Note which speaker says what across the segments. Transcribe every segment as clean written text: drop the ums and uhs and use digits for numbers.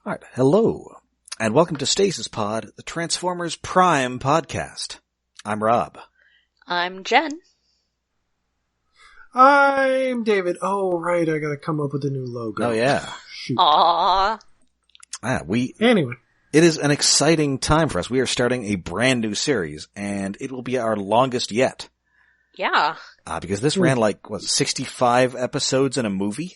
Speaker 1: All right, hello, and welcome to Stasis Pod, the Transformers Prime podcast. I'm Rob.
Speaker 2: I'm Jen.
Speaker 3: I'm David. Oh, right, I gotta come up with a new logo.
Speaker 1: Oh, yeah.
Speaker 3: Shoot.
Speaker 2: Aww.
Speaker 3: Anyway.
Speaker 1: It is an exciting time for us. We are starting a brand new series, and it will be our longest yet.
Speaker 2: Yeah.
Speaker 1: Because this ran 65 episodes in a movie?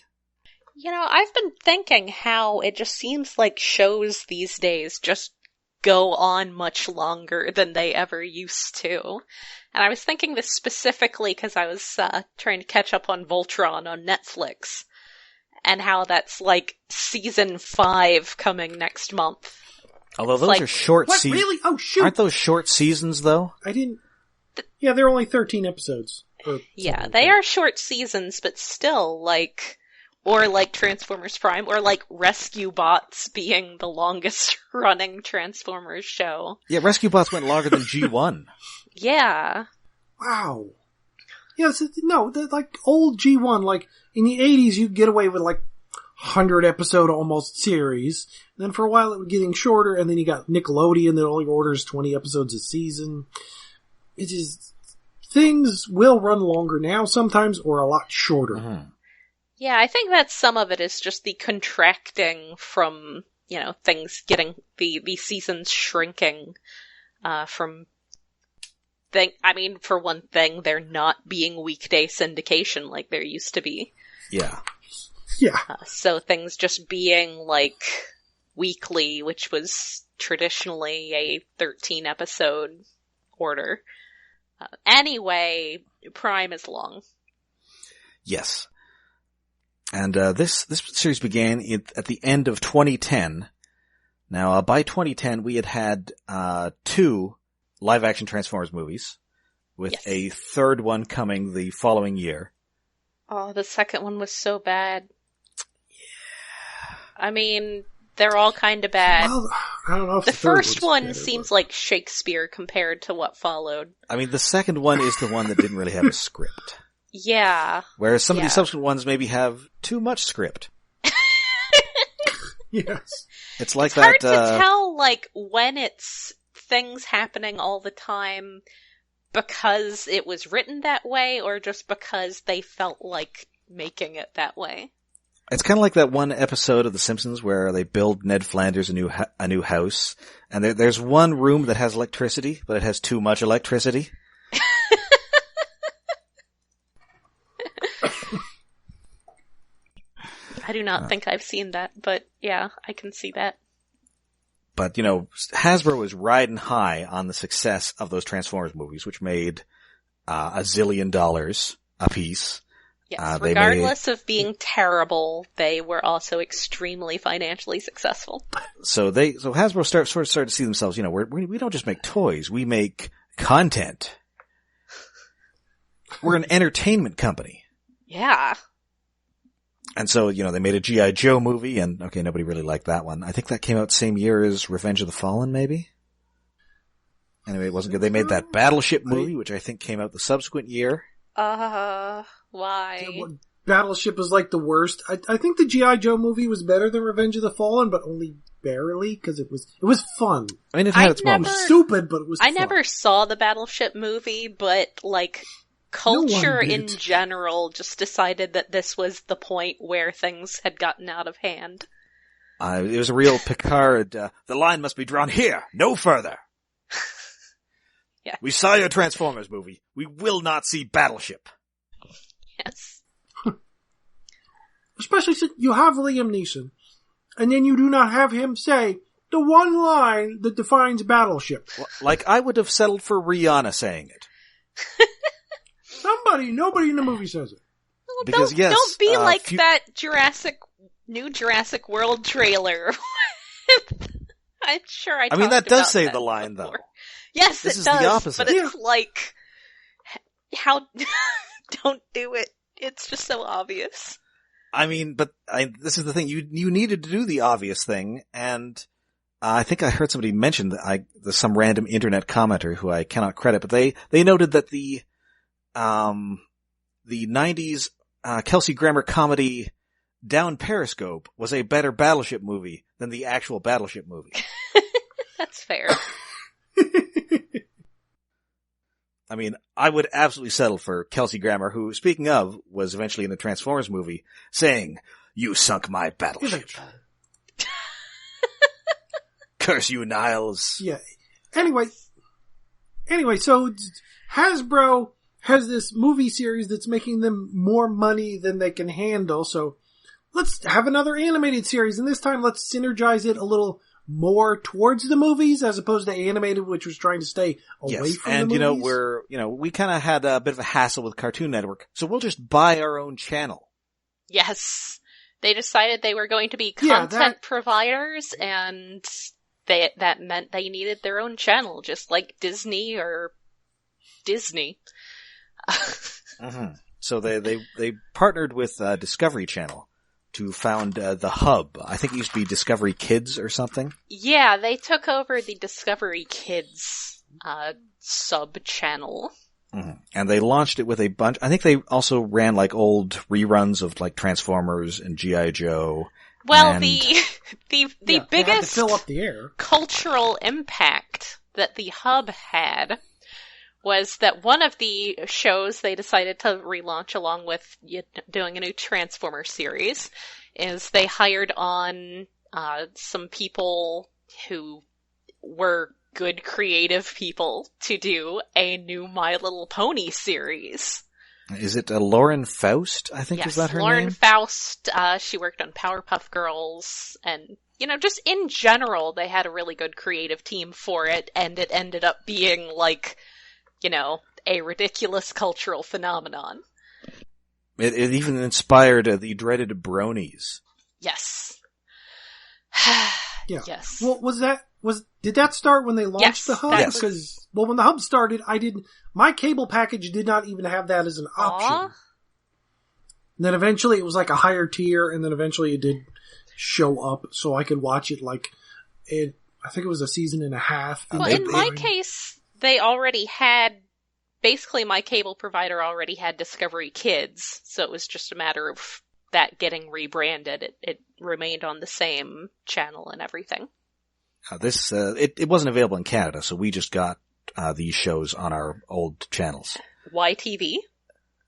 Speaker 2: You know, I've been thinking how it just seems like shows these days just go on much longer than they ever used to. And I was thinking this specifically because I was trying to catch up on Voltron on Netflix, and how that's like season 5 coming next month.
Speaker 1: Although those are short seasons.
Speaker 3: Really? Oh, shoot!
Speaker 1: Aren't those short seasons, though?
Speaker 3: I didn't... Yeah, they're only 13 episodes.
Speaker 2: Yeah, they are short seasons, but still, or like Transformers Prime, or like Rescue Bots being the longest running Transformers show.
Speaker 1: Yeah, Rescue Bots went longer than G1.
Speaker 2: Yeah.
Speaker 3: Wow. Yeah, like old G1, like in the 80s you'd get away with 100 episode almost series. And then for a while it was getting shorter, and then you got Nickelodeon that only orders 20 episodes a season. It is... Things will run longer now sometimes, or a lot shorter.
Speaker 1: Mm-hmm.
Speaker 2: Yeah, I think that some of it is just the contracting from, things getting, the seasons shrinking, for one thing, they're not being weekday syndication like there used to be.
Speaker 1: Yeah.
Speaker 3: Yeah.
Speaker 2: So things just being, weekly, which was traditionally a 13 episode order. Anyway, Prime is long.
Speaker 1: Yes. And this series began at the end of 2010. Now, by 2010, we had 2 live-action Transformers movies, with a third one coming the following year.
Speaker 2: Oh, the second one was so bad. Yeah. I mean, they're all kind of bad.
Speaker 3: Well, I don't know if
Speaker 2: the first one
Speaker 3: better,
Speaker 2: seems like Shakespeare compared to what followed.
Speaker 1: I mean, the second one is the one that didn't really have a script.
Speaker 2: Yeah.
Speaker 1: Whereas some of these subsequent ones maybe have too much script.
Speaker 3: Yes.
Speaker 1: It's like
Speaker 2: hard
Speaker 1: that,
Speaker 2: to tell, when it's things happening all the time because it was written that way, or just because they felt like making it that way.
Speaker 1: It's kind of like that one episode of The Simpsons where they build Ned Flanders a new house, and there's one room that has electricity, but it has too much electricity.
Speaker 2: I do not think I've seen that, but yeah, I can see that.
Speaker 1: But, Hasbro was riding high on the success of those Transformers movies, which made $1 zillion a piece.
Speaker 2: Yes, regardless of being terrible, they were also extremely financially successful.
Speaker 1: So Hasbro started to see themselves, we don't just make toys, we make content. We're an entertainment company.
Speaker 2: Yeah.
Speaker 1: And so, they made a G.I. Joe movie, and okay, nobody really liked that one. I think that came out the same year as Revenge of the Fallen, maybe? Anyway, it wasn't good. They made that Battleship movie, which I think came out the subsequent year.
Speaker 2: Why?
Speaker 3: Battleship was the worst. I think the G.I. Joe movie was better than Revenge of the Fallen, but only barely, because it was fun.
Speaker 1: I mean, it had its moments.
Speaker 3: It was stupid, but it was fun.
Speaker 2: I never saw the Battleship movie, but, culture in general just decided that this was the point where things had gotten out of hand.
Speaker 1: It was a real Picard, the line must be drawn here, no further.
Speaker 2: Yeah.
Speaker 1: We saw your Transformers movie. We will not see Battleship.
Speaker 2: Yes.
Speaker 3: Especially since you have Liam Neeson, and then you do not have him say the one line that defines Battleship.
Speaker 1: Well, I would have settled for Rihanna saying it.
Speaker 3: Nobody in the movie says it.
Speaker 2: Well,
Speaker 1: because
Speaker 2: don't be like that new Jurassic World trailer. I'm sure I
Speaker 1: mean, that does say
Speaker 2: that
Speaker 1: the line,
Speaker 2: before.
Speaker 1: though.
Speaker 2: Yes,
Speaker 1: this
Speaker 2: it
Speaker 1: is
Speaker 2: does,
Speaker 1: the opposite.
Speaker 2: but it's how, don't do it. It's just so obvious.
Speaker 1: I mean, but this is the thing, you needed to do the obvious thing, and I think I heard somebody mention that some random internet commenter who I cannot credit, but they noted that the 90s Kelsey Grammer comedy Down Periscope was a better Battleship movie than the actual Battleship movie.
Speaker 2: That's fair.
Speaker 1: I mean, I would absolutely settle for Kelsey Grammer, who, speaking of, was eventually in the Transformers movie, saying, "You sunk my battleship. Curse you, Niles."
Speaker 3: Yeah. Anyway, so Hasbro has this movie series that's making them more money than they can handle, so let's have another animated series, and this time let's synergize it a little more towards the movies as opposed to animated, which was trying to stay away from the movies.
Speaker 1: And we kind of had a bit of a hassle with Cartoon Network, so we'll just buy our own channel.
Speaker 2: Yes. They decided they were going to be content providers, and that meant they needed their own channel, just like Disney or Disney.
Speaker 1: Mm-hmm. So they partnered with Discovery Channel to found the Hub. I think it used to be Discovery Kids or something.
Speaker 2: Yeah, they took over the Discovery Kids sub-channel.
Speaker 1: Mm-hmm. And they launched it with a bunch. I think they also ran like old reruns of like Transformers and G.I. Joe.
Speaker 2: Well,
Speaker 1: and...
Speaker 2: the biggest
Speaker 3: had to fill up the air.
Speaker 2: Cultural impact that the Hub had was that one of the shows they decided to relaunch along with doing a new Transformer series is they hired on some people who were good creative people to do a new My Little Pony series.
Speaker 1: Is it Lauren Faust, I think is that her
Speaker 2: Lauren
Speaker 1: name?
Speaker 2: Faust. She worked on Powerpuff Girls, and, just in general, they had a really good creative team for it, and it ended up being like, a ridiculous cultural phenomenon.
Speaker 1: It even inspired the dreaded Bronies.
Speaker 2: Yes.
Speaker 3: Yeah.
Speaker 2: Yes.
Speaker 3: Well, did that start when they launched the Hub?
Speaker 1: Yes.
Speaker 3: Because, when the Hub started, my cable package did not even have that as an option.
Speaker 2: Aww.
Speaker 3: And then eventually it was like a higher tier, and then eventually it did show up so I could watch it I think it was a season and a half.
Speaker 2: Well, in my case, they already had, basically my cable provider already had Discovery Kids, so it was just a matter of that getting rebranded. It remained on the same channel and everything.
Speaker 1: It wasn't available in Canada, so we just got these shows on our old channels.
Speaker 2: YTV?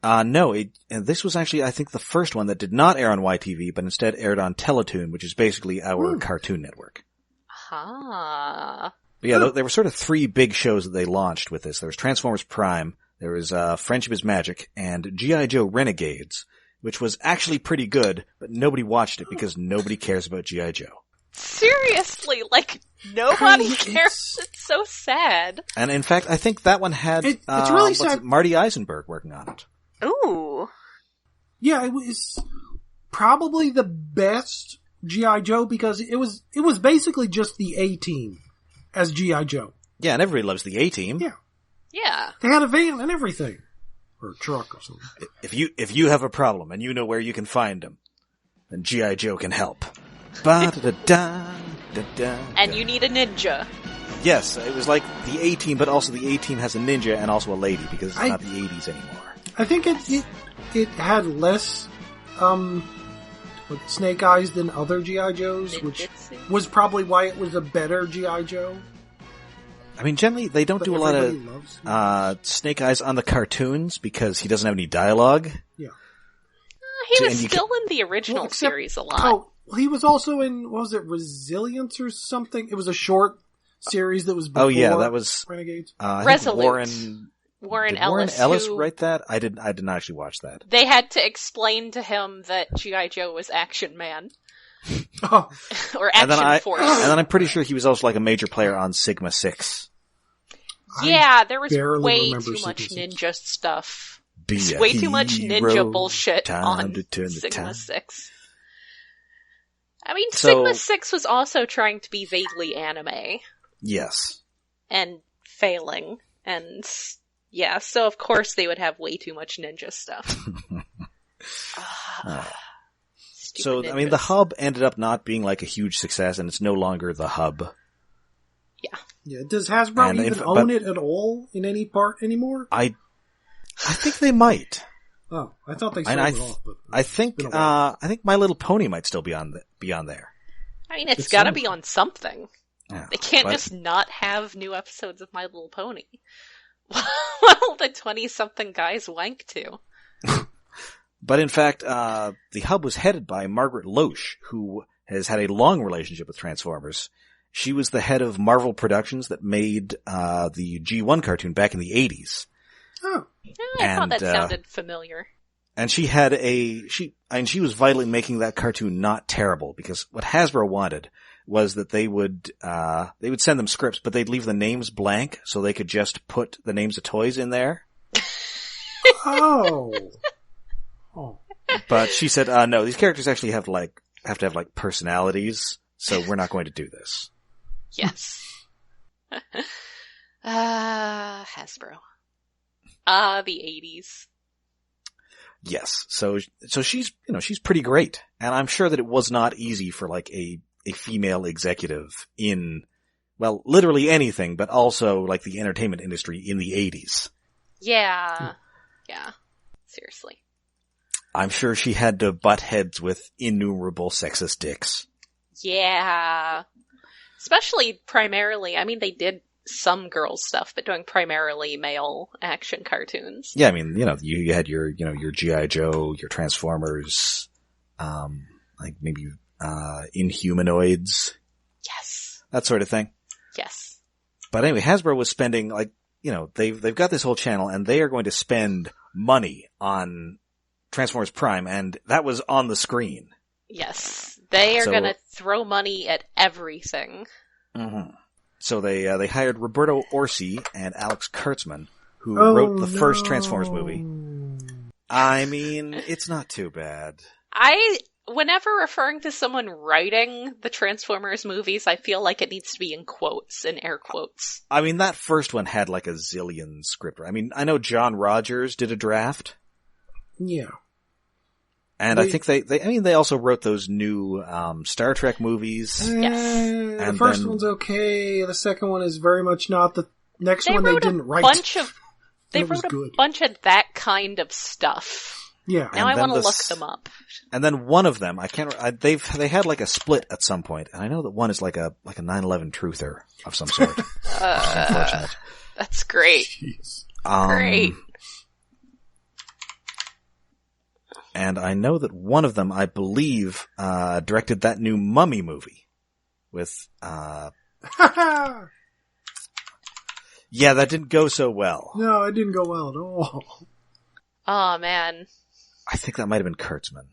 Speaker 1: No, this was actually, I think, the first one that did not air on YTV, but instead aired on Teletoon, which is basically our Cartoon Network.
Speaker 2: Ah.
Speaker 1: But yeah, there were sort of three big shows that they launched with this. There was Transformers Prime, there was Friendship is Magic, and G.I. Joe Renegades, which was actually pretty good, but nobody watched it because nobody cares about G.I. Joe.
Speaker 2: Seriously, nobody cares. It's so sad.
Speaker 1: And in fact, I think that one had
Speaker 3: it's really sad.
Speaker 1: Marty Eisenberg working on it.
Speaker 2: Ooh.
Speaker 3: Yeah, it was probably the best G.I. Joe because it was basically just the A-Team as G.I. Joe.
Speaker 1: Yeah, and everybody loves the A-Team.
Speaker 3: Yeah.
Speaker 2: Yeah.
Speaker 3: They had a van and everything. Or a truck or something.
Speaker 1: If you have a problem and you know where you can find them, then G.I. Joe can help. Ba-da-da-da, da-da.
Speaker 2: And you need a ninja.
Speaker 1: Yes, it was like the A-Team, but also the A-Team has a ninja and also a lady because it's not the 80s anymore.
Speaker 3: I think it had less Snake Eyes than other G.I. Joes, which was probably why it was a better G.I. Joe.
Speaker 1: I mean, generally, they don't do a lot
Speaker 3: loves
Speaker 1: of Snake Eyes on the cartoons because he doesn't have any dialogue.
Speaker 3: Yeah.
Speaker 2: He was still in the original series a lot.
Speaker 3: Oh, he was also in, what was it, Resilience or something? It was a short series that was before
Speaker 1: that was
Speaker 3: Renegades.
Speaker 2: Resolute. Warren Ellis
Speaker 1: write that? I didn't actually watch that.
Speaker 2: They had to explain to him that G.I. Joe was Action Man.
Speaker 3: Oh.
Speaker 2: Or Action Force.
Speaker 1: And then I'm pretty sure he was also like a major player on Sigma 6.
Speaker 2: Yeah, there was way too much ninja stuff. Way too much ninja bullshit on Sigma 6. I mean, Sigma 6 was also trying to be vaguely anime.
Speaker 1: Yes.
Speaker 2: And failing. And yeah, so of course they would have way too much ninja stuff.
Speaker 1: So, I mean, the Hub ended up not being like a huge success, and it's no longer the Hub.
Speaker 2: Yeah.
Speaker 3: Yeah. Does Hasbro even own it at all in any part anymore?
Speaker 1: I think they might.
Speaker 3: Oh, I thought they sold
Speaker 1: And
Speaker 3: it off, but
Speaker 1: I think My Little Pony might still be on there.
Speaker 2: I mean, it's gotta be on something.
Speaker 1: Yeah,
Speaker 2: They can't just not have new episodes of My Little Pony. What will the 20-something guys wank to?
Speaker 1: But in fact, the hub was headed by Margaret Loesch, who has had a long relationship with Transformers. She was the head of Marvel Productions that made the G1 cartoon back in the 80s.
Speaker 3: Oh.
Speaker 2: I thought that sounded familiar.
Speaker 1: And she was vital in making that cartoon not terrible, because what Hasbro wanted was that they would send them scripts, but they'd leave the names blank so they could just put the names of toys in there.
Speaker 3: Oh.
Speaker 1: But she said, no, these characters actually have to have personalities, so we're not going to do this.
Speaker 2: Yes. Hasbro. The 80s.
Speaker 1: Yes. So she's pretty great. And I'm sure that it was not easy for a female executive in, well, literally anything, but also the entertainment industry in the 80s.
Speaker 2: Yeah. Yeah. Seriously.
Speaker 1: I'm sure she had to butt heads with innumerable sexist dicks.
Speaker 2: Yeah. Especially primarily, I mean, they did some girl stuff, but doing primarily male action cartoons.
Speaker 1: Yeah, I mean, you had your G.I. Joe, your Transformers, maybe, Inhumanoids.
Speaker 2: Yes.
Speaker 1: That sort of thing.
Speaker 2: Yes.
Speaker 1: But anyway, Hasbro was spending, they've got this whole channel, and they are going to spend money on Transformers Prime, and that was on the screen.
Speaker 2: Yes. They are gonna throw money at everything.
Speaker 1: Mm-hmm. So they hired Roberto Orci and Alex Kurtzman, who wrote the first Transformers movie. I mean, it's not too bad.
Speaker 2: Whenever referring to someone writing the Transformers movies, I feel like it needs to be in quotes, in air quotes.
Speaker 1: I mean, that first one had a zillion scripters. I mean, I know John Rogers did a draft.
Speaker 3: Yeah.
Speaker 1: And I think they also wrote those new Star Trek movies.
Speaker 2: Yes.
Speaker 3: The first one's okay. The second one is very much not. The next one they didn't write.
Speaker 2: They wrote a bunch of that kind of stuff.
Speaker 3: Yeah.
Speaker 2: Now I want to look them up.
Speaker 1: And then one of them, they had a split at some point, and I know that one is like a 9/11 truther of some sort. Unfortunate.
Speaker 2: That's great.
Speaker 3: Jeez.
Speaker 2: Great.
Speaker 1: And I know that one of them, I believe, directed that new Mummy movie with, yeah, that didn't go so well.
Speaker 3: No, it didn't go well at all.
Speaker 2: Oh, man.
Speaker 1: I think that might have been Kurtzman.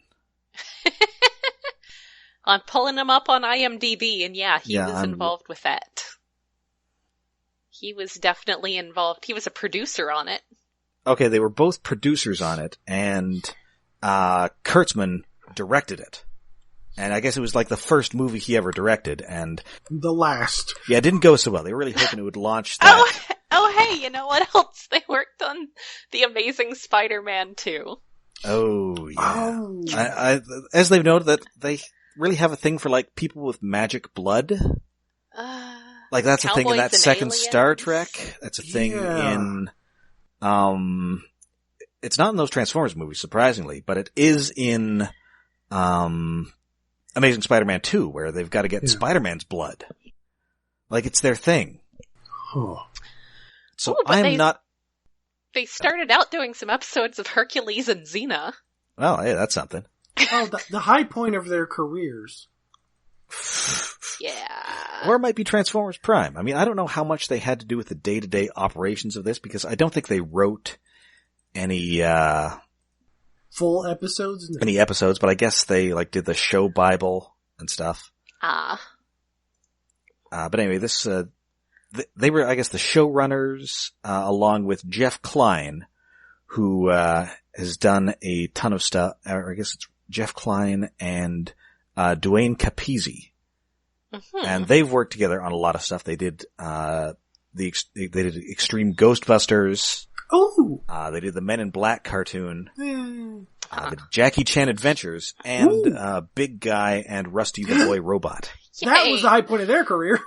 Speaker 2: I'm pulling him up on IMDb, and he was involved with that. He was definitely involved. He was a producer on it.
Speaker 1: Okay, they were both producers on it, and Kurtzman directed it. And I guess it was the first movie he ever directed, and
Speaker 3: the last.
Speaker 1: Yeah, it didn't go so well. They were really hoping it would launch that.
Speaker 2: Oh, hey, you know what else? They worked on The Amazing Spider-Man 2.
Speaker 1: Oh, yeah. Oh. As they've noted that they really have a thing for people with magic blood. That's a thing in that second aliens. Star Trek. That's a thing in, it's not in those Transformers movies, surprisingly, but it is in, Amazing Spider-Man 2, where they've got to get Spider-Man's blood. It's their thing.
Speaker 3: Oh.
Speaker 1: So I'm not...
Speaker 2: They started out doing some episodes of Hercules and Xena.
Speaker 1: Well, hey, that's something.
Speaker 3: Oh, the high point of their careers.
Speaker 2: Yeah.
Speaker 1: Or it might be Transformers Prime. I mean, I don't know how much they had to do with the day-to-day operations of this, because I don't think they wrote any,
Speaker 3: full episodes? No.
Speaker 1: Any episodes, but I guess they, did the show Bible and stuff. But anyway, this, they were, I guess, the showrunners, along with Jeff Klein, who, has done a ton of stuff, or I guess it's Jeff Klein and, Duane Capizzi. Mm-hmm. And they've worked together on a lot of stuff. They did, they did Extreme Ghostbusters.
Speaker 3: Oh!
Speaker 1: They did the Men in Black cartoon. The Jackie Chan Adventures, and, Big Guy and Rusty the Boy Robot.
Speaker 3: That was the high point of their career.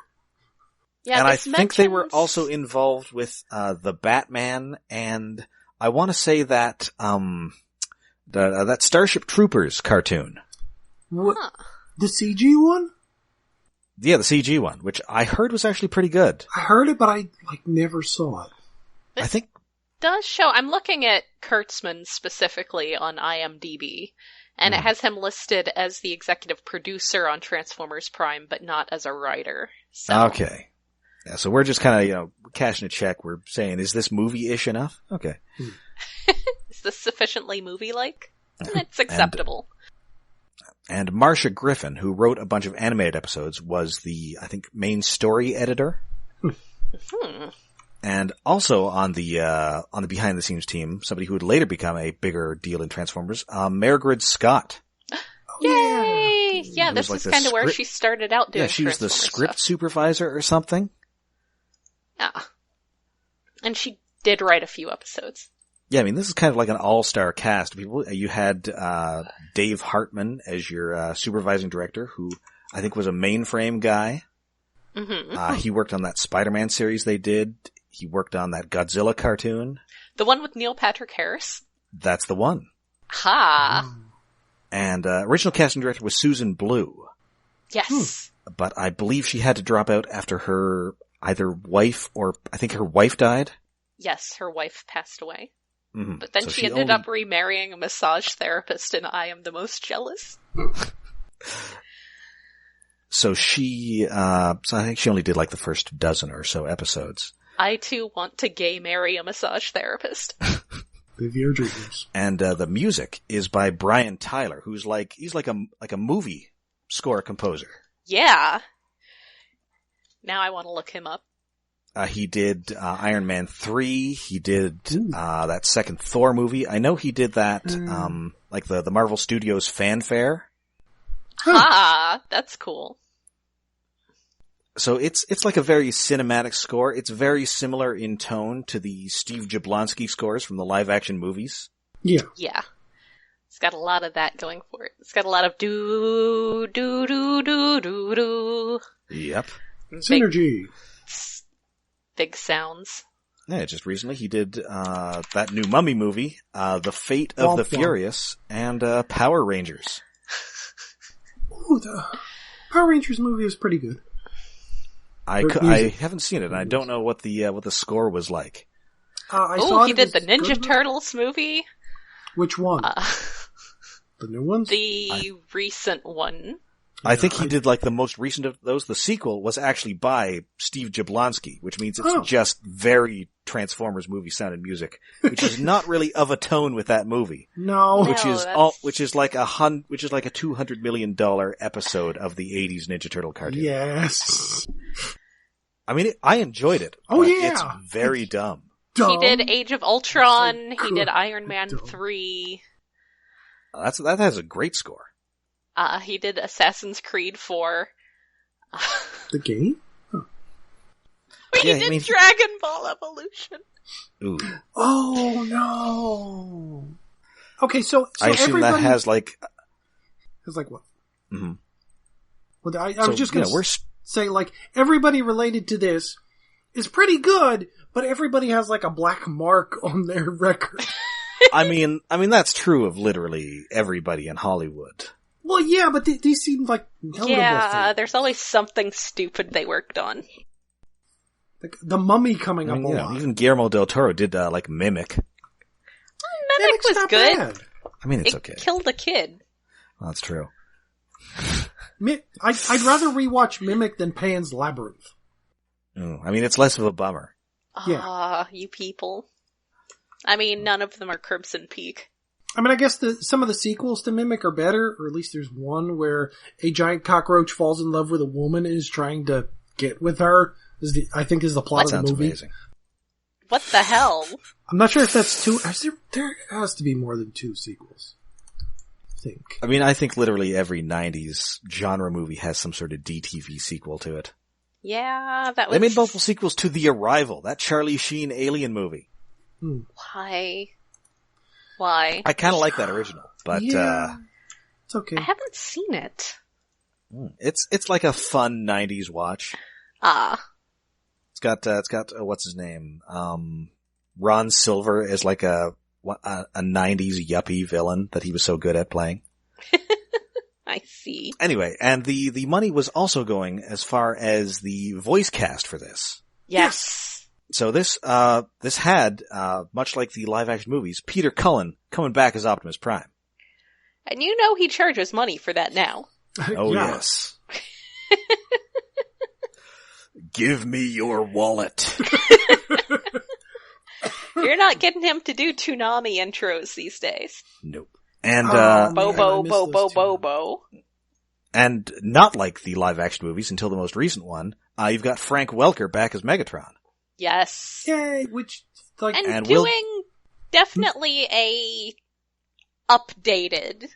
Speaker 2: Yeah,
Speaker 1: and I think they were also involved with, the Batman, and I want to say that, That Starship Troopers cartoon.
Speaker 3: What?
Speaker 2: Huh.
Speaker 3: The CG one?
Speaker 1: Yeah, the CG one, which I heard was actually pretty good.
Speaker 3: I heard it, but I never saw it.
Speaker 1: I think
Speaker 2: Does show, I'm looking at Kurtzman specifically on IMDb, and it has him listed as the executive producer on Transformers Prime, but not as a writer. So.
Speaker 1: okay. Yeah, so we're just kind of, cashing a check. We're saying, is this movie-ish enough? Okay.
Speaker 2: Is this sufficiently movie-like? It's acceptable.
Speaker 1: And Marcia Griffin, who wrote a bunch of animated episodes, was the, I think, main story editor. And also on the behind the scenes team, somebody who would later become a bigger deal in Transformers, Margaret Scott.
Speaker 2: Yay! Yeah,
Speaker 1: It
Speaker 2: this
Speaker 1: was
Speaker 2: is
Speaker 1: like
Speaker 2: kind
Speaker 1: the
Speaker 2: of where
Speaker 1: script-
Speaker 2: she started out doing
Speaker 1: Yeah, she was the
Speaker 2: Transformers
Speaker 1: script
Speaker 2: stuff.
Speaker 1: supervisor or something.
Speaker 2: Yeah. And she did write a few episodes.
Speaker 1: Yeah, I mean, this is kind of like an all-star cast of people. You had Dave Hartman as your supervising director, who I think was a mainframe guy.
Speaker 2: Mm-hmm.
Speaker 1: He worked on that Spider-Man series they did. He worked on that Godzilla cartoon.
Speaker 2: The one with Neil Patrick Harris?
Speaker 1: That's the one.
Speaker 2: Ha!
Speaker 1: And original casting director was Susan Blue.
Speaker 2: Yes.
Speaker 1: But I believe she had to drop out after her either wife or I think her wife died.
Speaker 2: Yes, her wife passed away.
Speaker 1: Mm-hmm.
Speaker 2: But then
Speaker 1: So
Speaker 2: she ended up remarrying a massage therapist in I Am the Most Jealous.
Speaker 1: So she, so I think she only did like the first dozen or so episodes.
Speaker 2: I too want to gay marry a massage therapist.
Speaker 3: Live your dreams.
Speaker 1: And the music is by Brian Tyler, who's he's like a movie score composer.
Speaker 2: Yeah. Now I want to look him up.
Speaker 1: He did Iron Man 3. He did that second Thor movie. I know he did that, like the Marvel Studios fanfare.
Speaker 2: Ah, that's cool.
Speaker 1: So it's like a very cinematic score. It's very similar in tone to the Steve Jablonsky scores from the live action movies.
Speaker 3: Yeah.
Speaker 2: Yeah. It's got a lot of that going for it. It's got a lot of do, do, do, do, do, do.
Speaker 1: Yep.
Speaker 3: Synergy.
Speaker 2: Big sounds.
Speaker 1: Yeah, just recently he did that new Mummy movie, The Fate of the Furious, and Power Rangers.
Speaker 3: Ooh, the Power Rangers movie was pretty good.
Speaker 1: I haven't seen it, and I don't know what the score was like.
Speaker 3: I
Speaker 2: Oh,
Speaker 3: saw
Speaker 2: he
Speaker 3: it
Speaker 2: did the
Speaker 3: was
Speaker 2: Ninja
Speaker 3: good.
Speaker 2: Turtles movie.
Speaker 3: Which one? The new ones?
Speaker 2: The recent one.
Speaker 1: I think he did like the most recent of those. The sequel was actually by Steve Jablonsky, which means it's just very Transformers movie sound and music, which is not really of a tone with that movie.
Speaker 3: No.
Speaker 1: Which is like a $200 million episode of the 80s Ninja Turtle cartoon.
Speaker 3: Yes.
Speaker 1: I mean, I enjoyed it.
Speaker 3: Oh,
Speaker 1: but
Speaker 3: yeah.
Speaker 1: It's very dumb.
Speaker 2: He did Age of Ultron.
Speaker 3: It's
Speaker 2: He
Speaker 3: like,
Speaker 2: did Iron Man
Speaker 3: dumb.
Speaker 2: 3.
Speaker 1: That has a great score.
Speaker 2: He did Assassin's Creed 4.
Speaker 3: The game?
Speaker 2: He did Dragon Ball Evolution.
Speaker 1: Ooh.
Speaker 3: Oh, no. Okay, so
Speaker 1: I assume that has like...
Speaker 3: Has like what?
Speaker 1: Mm-hmm.
Speaker 3: Well, I was just going to
Speaker 1: we're
Speaker 3: say, like, everybody related to this is pretty good, but everybody has like a black mark on their record.
Speaker 1: I mean that's true of literally everybody in Hollywood.
Speaker 3: Well, yeah, but these seem like notable
Speaker 2: Yeah,
Speaker 3: things.
Speaker 2: there's always something stupid they worked on.
Speaker 3: Like the Mummy coming up a lot.
Speaker 1: Even Guillermo del Toro did like Mimic.
Speaker 2: Mimic was
Speaker 3: not
Speaker 2: good.
Speaker 3: bad.
Speaker 1: I mean, it's
Speaker 2: It
Speaker 1: okay.
Speaker 2: killed a kid.
Speaker 1: Well, that's true.
Speaker 3: I'd rather rewatch Mimic than Pan's Labyrinth.
Speaker 1: I mean, it's less of a bummer.
Speaker 3: Yeah.
Speaker 2: Ah, you people. I mean, none of them are Crimson Peak.
Speaker 3: I mean, I guess some of the sequels to Mimic are better, or at least there's one where a giant cockroach falls in love with a woman and is trying to get with her. I think is the plot
Speaker 1: That
Speaker 3: of the
Speaker 1: sounds
Speaker 3: movie.
Speaker 1: amazing.
Speaker 2: What the hell?
Speaker 3: I'm not sure if that's two. There has to be more than two sequels. I think.
Speaker 1: I mean, I think literally every 90s genre movie has some sort of DTV sequel to it.
Speaker 2: Yeah, that was...
Speaker 1: They made multiple sequels to The Arrival, that Charlie Sheen alien movie.
Speaker 2: Why? Why?
Speaker 1: I kind of like that original, but
Speaker 3: Yeah. It's okay.
Speaker 2: I haven't seen it.
Speaker 1: it's like a fun 90s watch.
Speaker 2: Ah.
Speaker 1: It's got what's his name? Ron Silver as like a a 90s yuppie villain that he was so good at playing.
Speaker 2: I see.
Speaker 1: Anyway, and the money was also going as far as the voice cast for this.
Speaker 2: Yes.
Speaker 1: So this had, much like the live action movies, Peter Cullen coming back as Optimus Prime.
Speaker 2: And you know he charges money for that now.
Speaker 1: Oh, yes. Give me your wallet.
Speaker 2: You're not getting him to do Toonami intros these days.
Speaker 1: Nope. And,
Speaker 2: Bo.
Speaker 1: And not like the live action movies until the most recent one, you've got Frank Welker back as Megatron.
Speaker 2: Yes.
Speaker 3: Yay, which, like...
Speaker 2: And doing definitely a updated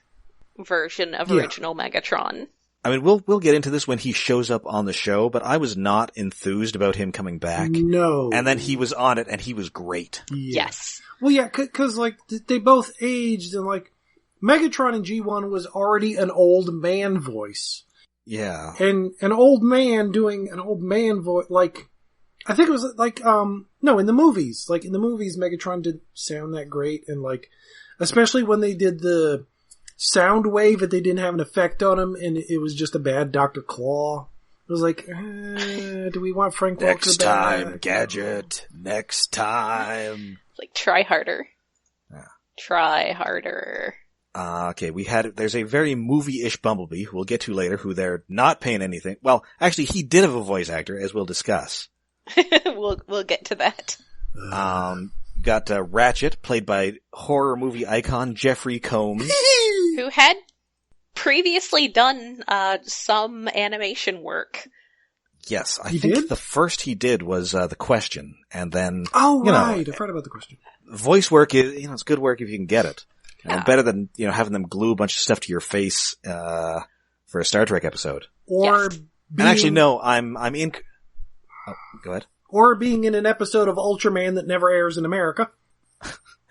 Speaker 2: version of original Megatron.
Speaker 1: I mean, we'll get into this when he shows up on the show, but I was not enthused about him coming back.
Speaker 3: No.
Speaker 1: And then he was on it, and he was great.
Speaker 3: Yeah.
Speaker 2: Yes.
Speaker 3: Well, yeah, cause like, they both aged, and like, Megatron in G1 was already an old man voice.
Speaker 1: Yeah.
Speaker 3: And an old man doing an old man voice, like, I think it was like, no, in the movies. Like, in the movies, Megatron didn't sound that great, and like, especially when they did the sound wave that they didn't have an effect on him, and it was just a bad Dr. Claw. It was like, do we want Frank Welker
Speaker 1: Next time,
Speaker 3: back?
Speaker 1: Gadget. Next time.
Speaker 2: Like, try harder.
Speaker 1: Yeah.
Speaker 2: Try harder.
Speaker 1: Okay, there's a very movie-ish Bumblebee, who we'll get to later, who they're not paying anything. Well, actually, he did have a voice actor, as we'll discuss.
Speaker 2: We'll get to that.
Speaker 1: Got Ratchet, played by horror movie icon Jeffrey Combs.
Speaker 2: Who had previously done some animation work.
Speaker 1: Yes, I
Speaker 3: He
Speaker 1: think
Speaker 3: did?
Speaker 1: the first he did was The Question, and then...
Speaker 3: Oh,
Speaker 1: you know,
Speaker 3: right, I forgot about The Question.
Speaker 1: voice work is, it's good work if you can get it.
Speaker 2: Yeah.
Speaker 1: Better than, having them glue a bunch of stuff to your face, for a Star Trek episode.
Speaker 3: Or
Speaker 2: Yes.
Speaker 3: being,
Speaker 1: And actually, no, I'm in... Oh, go ahead.
Speaker 3: or being in an episode of Ultraman that never airs in America.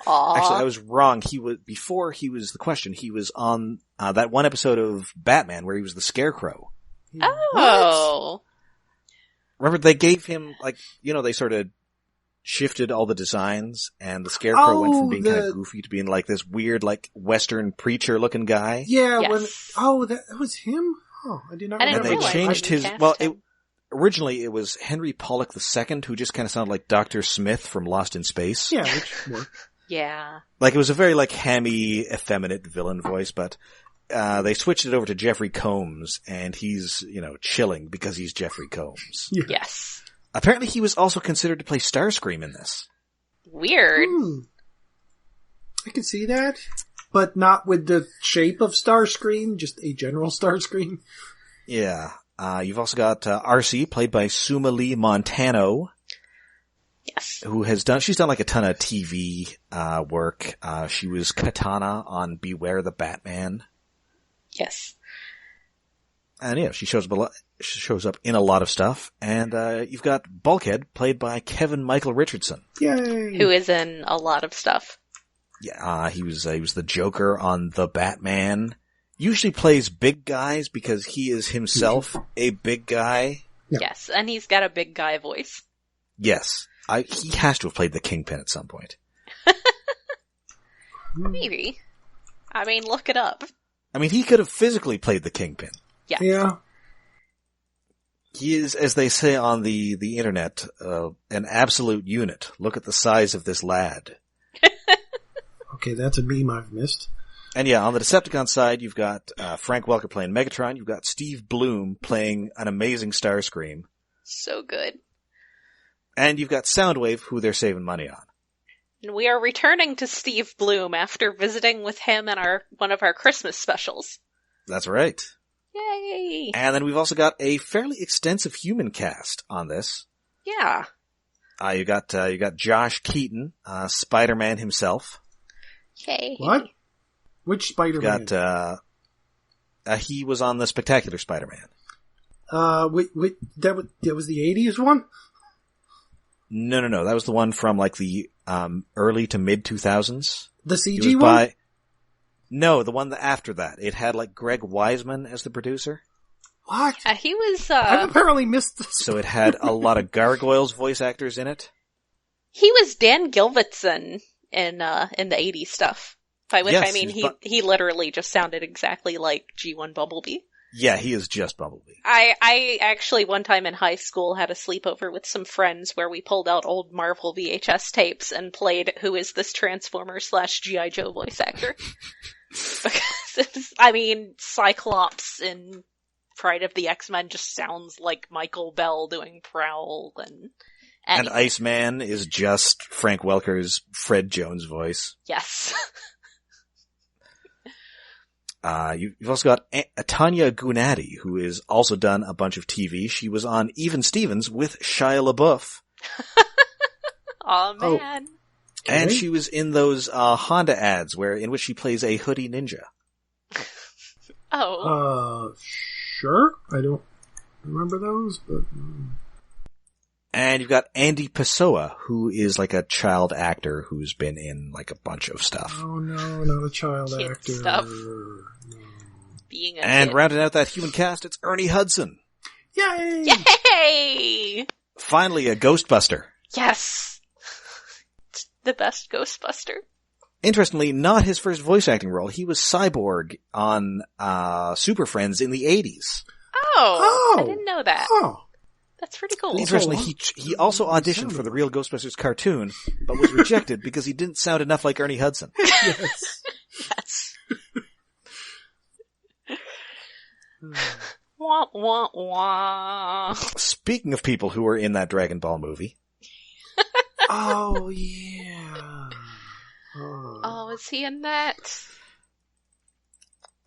Speaker 2: Aww.
Speaker 1: Actually, I was wrong. Before he was The Question, he was on, that one episode of Batman where he was the Scarecrow.
Speaker 2: Oh.
Speaker 1: Remember, they gave him, they sort of shifted all the designs, and the Scarecrow went from being kind of goofy to being like this weird, Western preacher-looking guy.
Speaker 3: Yeah,
Speaker 2: Yes.
Speaker 3: that was him? Oh, I did not
Speaker 2: I didn't
Speaker 1: And they
Speaker 3: remember.
Speaker 2: realize
Speaker 1: changed
Speaker 2: they
Speaker 1: his,
Speaker 2: cast him.
Speaker 1: originally it was Henry Pollock II, who just kind of sounded like Dr. Smith from Lost in Space.
Speaker 3: Yeah, which worked.
Speaker 2: Yeah.
Speaker 1: It was a very, hammy, effeminate villain voice, but, they switched it over to Jeffrey Combs, and he's, chilling because he's Jeffrey Combs.
Speaker 3: Yeah.
Speaker 2: Yes.
Speaker 1: Apparently he was also considered to play Starscream in this.
Speaker 2: Weird.
Speaker 3: I could see that, but not with the shape of Starscream, just a general Starscream.
Speaker 1: Yeah. You've also got, RC, played by Suma Lee Montano,
Speaker 2: Yes.
Speaker 1: she's done a ton of TV, work. She was Katana on Beware the Batman.
Speaker 2: Yes.
Speaker 1: And yeah, she shows up in a lot of stuff. And, you've got Bulkhead, played by Kevin Michael Richardson.
Speaker 3: Yay!
Speaker 2: Who is in a lot of stuff.
Speaker 1: Yeah, he was the Joker on The Batman. Usually plays big guys because he is himself a big guy.
Speaker 3: Yeah.
Speaker 2: Yes. And he's got a big guy voice.
Speaker 1: Yes. He has to have played the Kingpin at some point.
Speaker 2: Maybe. I mean, look it up.
Speaker 1: I mean, he could have physically played the Kingpin.
Speaker 2: Yes.
Speaker 3: Yeah.
Speaker 1: He is, as they say on the internet, an absolute unit. Look at the size of this lad.
Speaker 3: Okay, that's a meme I've missed.
Speaker 1: And yeah, on the Decepticon side, you've got Frank Welker playing Megatron. You've got Steve Bloom playing an amazing Starscream.
Speaker 2: So good.
Speaker 1: And you've got Soundwave, who they're saving money on.
Speaker 2: And we are returning to Steve Bloom after visiting with him in one of our Christmas specials.
Speaker 1: That's right.
Speaker 2: Yay!
Speaker 1: And then we've also got a fairly extensive human cast on this.
Speaker 2: Yeah.
Speaker 1: You got Josh Keaton, Spider-Man himself.
Speaker 2: Yay.
Speaker 3: What? Which Spider-Man?
Speaker 1: Got, he was on the Spectacular Spider-Man.
Speaker 3: Wait, that was the 80s one?
Speaker 1: No. That was the one from the early to mid 2000s.
Speaker 3: The CG one?
Speaker 1: No, the one after that. It had Greg Weisman as the producer.
Speaker 3: What?
Speaker 2: He was,
Speaker 3: I've apparently missed this.
Speaker 1: So it had a lot of Gargoyles voice actors in it.
Speaker 2: he was Dan Gilbertson in the 80s stuff. By which
Speaker 1: Yes,
Speaker 2: I mean he literally just sounded exactly like G1 Bumblebee.
Speaker 1: Yeah, he is just Bumblebee.
Speaker 2: I actually one time in high school had a sleepover with some friends where we pulled out old Marvel VHS tapes and played Who Is This Transformer / G.I. Joe voice actor. Because Cyclops in Pride of the X-Men just sounds like Michael Bell doing Prowl, and
Speaker 1: Iceman is just Frank Welker's Fred Jones voice.
Speaker 2: Yes.
Speaker 1: You've also got Tanya Gunati, who has also done a bunch of TV. She was on Even Stevens with Shia LaBeouf.
Speaker 2: Aw, man.
Speaker 1: And she was in those Honda ads in which she plays a hoodie ninja.
Speaker 2: Oh.
Speaker 3: Sure. I don't remember those, but...
Speaker 1: And you've got Andy Pessoa, who is like a child actor who's been in like a bunch of stuff.
Speaker 3: Oh no, not a child
Speaker 2: Kid
Speaker 3: actor.
Speaker 2: Stuff.
Speaker 3: No.
Speaker 2: Being a
Speaker 1: And
Speaker 2: kid.
Speaker 1: rounding out that human cast, it's Ernie Hudson.
Speaker 3: Yay!
Speaker 2: Yay!
Speaker 1: Finally, a Ghostbuster.
Speaker 2: Yes! The best Ghostbuster.
Speaker 1: Interestingly, not his first voice acting role. He was Cyborg on Super Friends in the 80s.
Speaker 2: Oh! I didn't know that.
Speaker 3: Oh.
Speaker 2: That's pretty cool.
Speaker 1: Interestingly, he also auditioned for the real Ghostbusters cartoon, but was rejected because he didn't sound enough like Ernie Hudson.
Speaker 3: Yes.
Speaker 2: Yes. Wah, wah, wah.
Speaker 1: Speaking of people who were in that Dragon Ball movie.
Speaker 3: Oh, yeah.
Speaker 2: Oh, is he in that?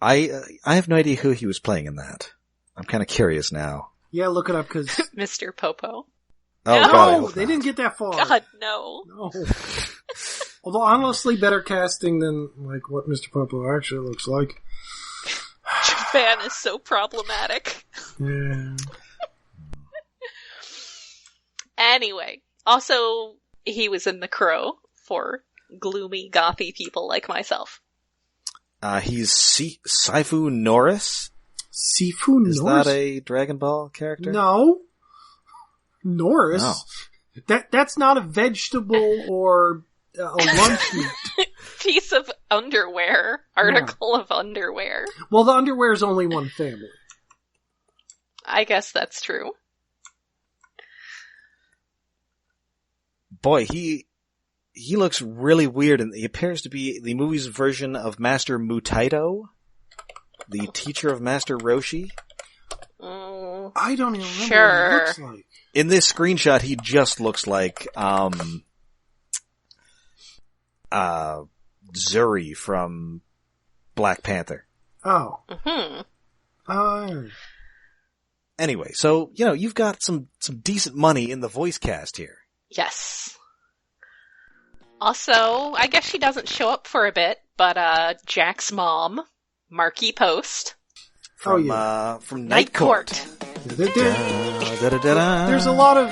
Speaker 1: I have no idea who he was playing in that. I'm kind of curious now.
Speaker 3: Yeah, look it up, because...
Speaker 2: Mr. Popo.
Speaker 1: Oh,
Speaker 2: No!
Speaker 1: God, I
Speaker 3: No,
Speaker 1: hope
Speaker 3: they
Speaker 1: not.
Speaker 3: didn't get that far.
Speaker 2: God, no.
Speaker 3: No. Although, honestly, better casting than, like, what Mr. Popo actually looks like.
Speaker 2: Japan is so problematic.
Speaker 3: Yeah.
Speaker 2: Anyway, also, he was in The Crow for gloomy, gothy people like myself.
Speaker 1: He's Saifu Norris?
Speaker 3: Sifu
Speaker 1: Is
Speaker 3: Norris?
Speaker 1: that a Dragon Ball character?
Speaker 3: No. Norris?
Speaker 1: No.
Speaker 3: That's not a vegetable or a lunch meat.
Speaker 2: Piece of underwear. Article of underwear.
Speaker 3: Well, the underwear is only one family.
Speaker 2: I guess that's true.
Speaker 1: Boy, he looks really weird, and he appears to be the movie's version of Master Mutaito, the teacher of Master Roshi.
Speaker 3: I don't even remember
Speaker 2: Sure.
Speaker 3: what he looks like.
Speaker 1: In this screenshot, he just looks like Zuri from Black Panther.
Speaker 3: Oh.
Speaker 2: Mm-hmm.
Speaker 1: Anyway, so, you've got some decent money in the voice cast here.
Speaker 2: Yes. Also, I guess she doesn't show up for a bit, but Jack's mom, Marky Post.
Speaker 1: From Night Court.
Speaker 3: There's a lot of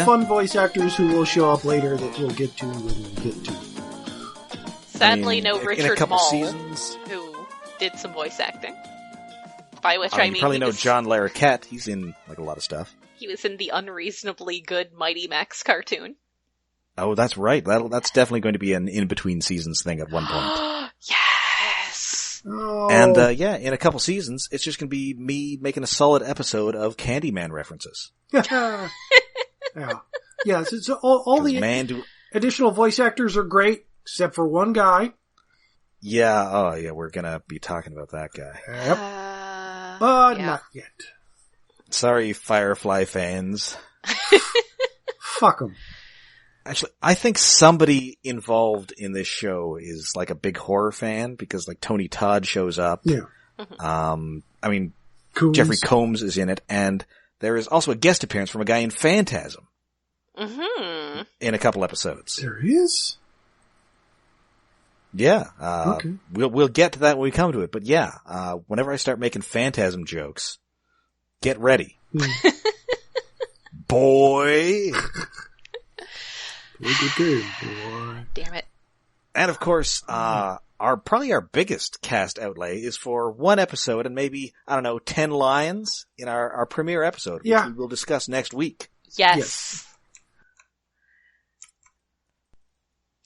Speaker 3: fun voice actors who will show up later that we'll get to when we get to.
Speaker 2: Sadly, no
Speaker 1: in a
Speaker 2: Richard
Speaker 1: couple
Speaker 2: Mall,
Speaker 1: seasons.
Speaker 2: who did some voice acting. By which
Speaker 1: You probably know
Speaker 2: he was,
Speaker 1: John Larroquette. He's in like a lot of stuff.
Speaker 2: he was in the unreasonably good Mighty Max cartoon.
Speaker 1: Oh, that's right. That's definitely going to be an in-between seasons thing at one point.
Speaker 2: Yes!
Speaker 3: Oh.
Speaker 1: And, in a couple seasons, it's just going to be me making a solid episode of Candyman references.
Speaker 3: Yeah. Yeah, so all the additional voice actors are great, except for one guy.
Speaker 1: Yeah, we're going to be talking about that guy.
Speaker 3: Yep. But
Speaker 2: yeah.
Speaker 3: not yet.
Speaker 1: Sorry, Firefly fans.
Speaker 3: Fuck them.
Speaker 1: Actually, I think somebody involved in this show is like a big horror fan because like Tony Todd shows up.
Speaker 3: Yeah.
Speaker 1: Combs. Jeffrey Combs is in it, and there is also a guest appearance from a guy in Phantasm.
Speaker 2: Mm-hmm.
Speaker 1: In a couple episodes.
Speaker 3: There is?
Speaker 1: Yeah.
Speaker 3: Okay.
Speaker 1: We'll get to that when we come to it, but yeah, whenever I start making Phantasm jokes, get ready. Boy!
Speaker 3: Good game, boy.
Speaker 2: Damn it.
Speaker 1: And of course, probably our biggest cast outlay is for one episode and maybe, 10 lines in our premiere episode, which we will discuss next week.
Speaker 2: Yes.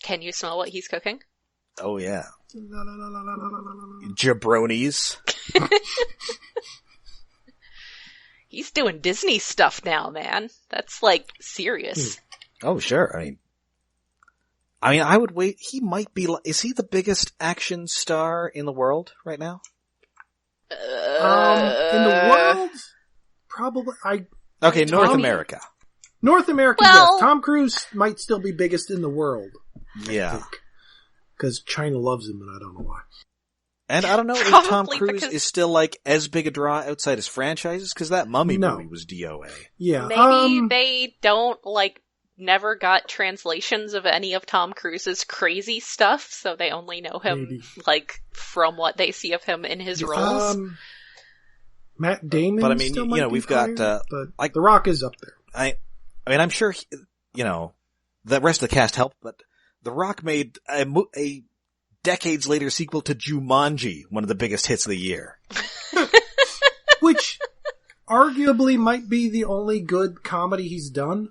Speaker 2: Can you smell what he's cooking?
Speaker 1: Oh yeah.
Speaker 3: La, la, la, la, la, la, la, la.
Speaker 1: Jabronis.
Speaker 2: He's doing Disney stuff now, man. That's, like, serious.
Speaker 1: Oh, sure. I mean, I would wait. He might be. Is he the biggest action star in the world right now?
Speaker 3: In the world, probably.
Speaker 1: Okay, North America.
Speaker 3: North America,
Speaker 2: Well-
Speaker 3: yes. Tom Cruise might still be biggest in the world.
Speaker 1: Yeah.
Speaker 3: Because China loves him, and I don't know why.
Speaker 1: And I don't know if
Speaker 2: Probably
Speaker 1: Tom Cruise
Speaker 2: because-
Speaker 1: is still, like, as big a draw outside his franchises, because that Mummy
Speaker 3: No.
Speaker 1: movie was DOA.
Speaker 3: Yeah.
Speaker 2: Maybe they don't, like, never got translations of any of Tom Cruise's crazy stuff, so they only know him,
Speaker 3: Maybe.
Speaker 2: like, from what they see of him in his roles.
Speaker 3: Matt Damon.
Speaker 1: But I mean,
Speaker 3: still
Speaker 1: you
Speaker 3: might
Speaker 1: know,
Speaker 3: be
Speaker 1: we've got,
Speaker 3: higher, but
Speaker 1: like-
Speaker 3: The Rock is up there.
Speaker 1: I mean, I'm sure, you know, the rest of the cast helped, but The Rock made a decades later sequel to Jumanji, one of the biggest hits of the year.
Speaker 3: Which arguably might be the only good comedy he's done.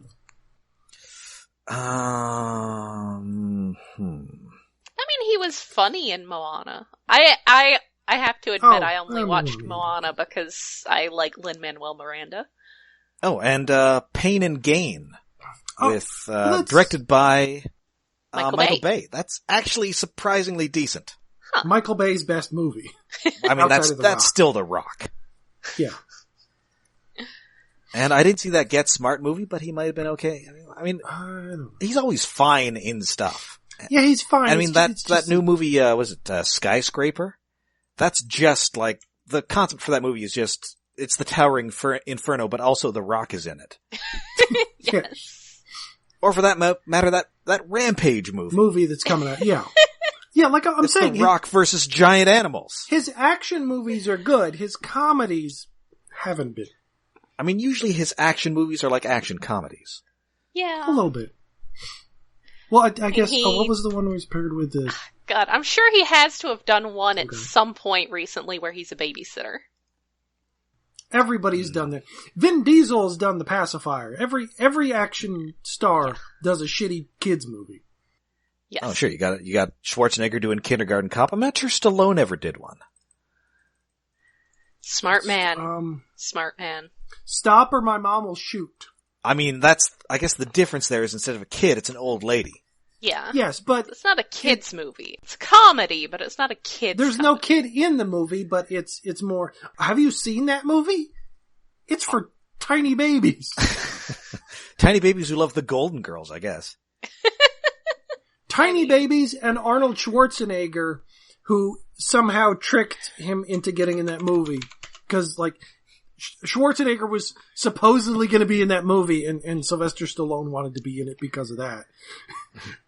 Speaker 2: I mean, he was funny in Moana. I have to admit, I only watched Moana because I like Lin-Manuel Miranda.
Speaker 1: Oh, and Pain and Gain, with
Speaker 3: that's-
Speaker 1: directed by
Speaker 2: Michael
Speaker 1: Michael
Speaker 2: Bay.
Speaker 1: Bay. That's actually surprisingly decent.
Speaker 3: Michael Bay's best movie.
Speaker 1: I mean,
Speaker 3: Outside of The
Speaker 1: that's
Speaker 3: Rock.
Speaker 1: still The Rock.
Speaker 3: Yeah.
Speaker 1: And I didn't see that Get Smart movie, but he might have been okay. I mean,
Speaker 3: I don't know.
Speaker 1: he's always fine in stuff.
Speaker 3: Yeah, he's fine.
Speaker 1: I mean,
Speaker 3: It's
Speaker 1: that
Speaker 3: just-
Speaker 1: new movie, was it Skyscraper? That's just like, the concept for that movie is just, it's the towering inferno, but also The Rock is in it.
Speaker 2: Yes.
Speaker 1: Or for that matter, that Rampage movie.
Speaker 3: that's coming out. Yeah. Yeah, like I'm
Speaker 1: It's
Speaker 3: saying,
Speaker 1: The Rock versus giant animals.
Speaker 3: his action movies are good. His comedies haven't been.
Speaker 1: I mean, usually his action movies are like action comedies.
Speaker 3: A little bit. Well, I guess, what was the one where he's paired with the...
Speaker 2: God, I'm sure he has to have done one at some point recently where he's a babysitter.
Speaker 3: Everybody's done that. Vin Diesel's done The Pacifier. Every action star does a shitty kids movie.
Speaker 2: Yes.
Speaker 1: Oh, sure, you got Schwarzenegger doing Kindergarten Cop. I'm not sure Stallone ever did one.
Speaker 2: Smart man. Smart man.
Speaker 3: Stop or my mom will shoot.
Speaker 1: I mean, I guess the difference there is instead of a kid, it's an old lady.
Speaker 2: Yeah.
Speaker 3: Yes, but
Speaker 2: It's not a kid's movie. It's a comedy, but it's not a kid's
Speaker 3: there's no
Speaker 2: comedy.
Speaker 3: kid in the movie, but it's more... Have you seen that movie? It's for tiny babies.
Speaker 1: Tiny babies who love the Golden Girls, I guess.
Speaker 3: Tiny babies and Arnold Schwarzenegger, who somehow tricked him into getting in that movie. Because, like, Schwarzenegger was supposedly going to be in that movie, and Sylvester Stallone wanted to be in it because of that.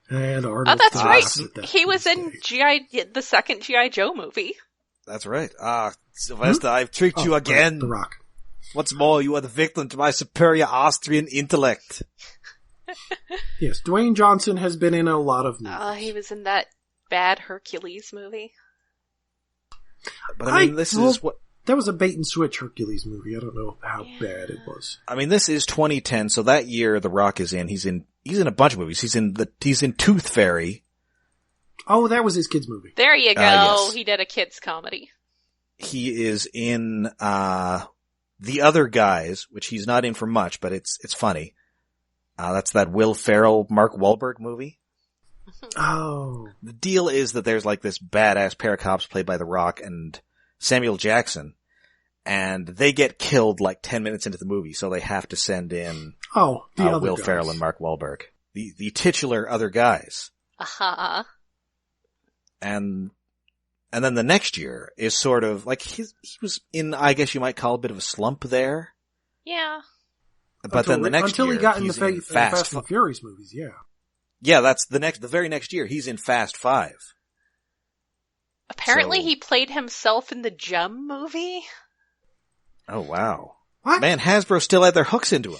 Speaker 3: And Arnold...
Speaker 2: Oh, that's
Speaker 3: laughed
Speaker 2: right.
Speaker 3: at that
Speaker 2: He was in
Speaker 3: mistake.
Speaker 2: the second G.I. Joe movie.
Speaker 1: That's right. Sylvester, I've tricked you again.
Speaker 3: The Rock.
Speaker 1: What's more, you are the victim to my superior Austrian intellect.
Speaker 3: Yes, Dwayne Johnson has been in a lot of movies.
Speaker 2: He was in that bad Hercules movie.
Speaker 1: But I mean, this is what...
Speaker 3: That was a bait and switch Hercules movie. I don't know how bad it was.
Speaker 1: I mean, this is 2010, so that year The Rock is in. He's in a bunch of movies. He's in Tooth Fairy.
Speaker 3: Oh, that was his kids' movie.
Speaker 2: There you go.
Speaker 1: Yes.
Speaker 2: He did a kid's comedy.
Speaker 1: He is in, The Other Guys, which he's not in for much, but it's funny. That's that Will Ferrell, Mark Wahlberg movie.
Speaker 3: Oh.
Speaker 1: The deal is that there's like this badass pair of cops played by The Rock and Samuel Jackson, and they get killed like 10 minutes into the movie, so they have to send in
Speaker 3: Oh, the other
Speaker 1: Will
Speaker 3: guys.
Speaker 1: Ferrell and Mark Wahlberg. The titular Other Guys.
Speaker 2: Aha.
Speaker 1: And then the next year is sort of like he was in, I guess you might call a bit of a slump there.
Speaker 2: Yeah.
Speaker 1: But then the next
Speaker 3: until
Speaker 1: year
Speaker 3: he got in the
Speaker 1: he's in
Speaker 3: Fast and Furious movies, yeah.
Speaker 1: Yeah, that's the very next year he's in Fast 5.
Speaker 2: Apparently
Speaker 1: So-
Speaker 2: he played himself in the Gem movie.
Speaker 1: Oh wow.
Speaker 3: What?
Speaker 1: Man, Hasbro still had their hooks into him.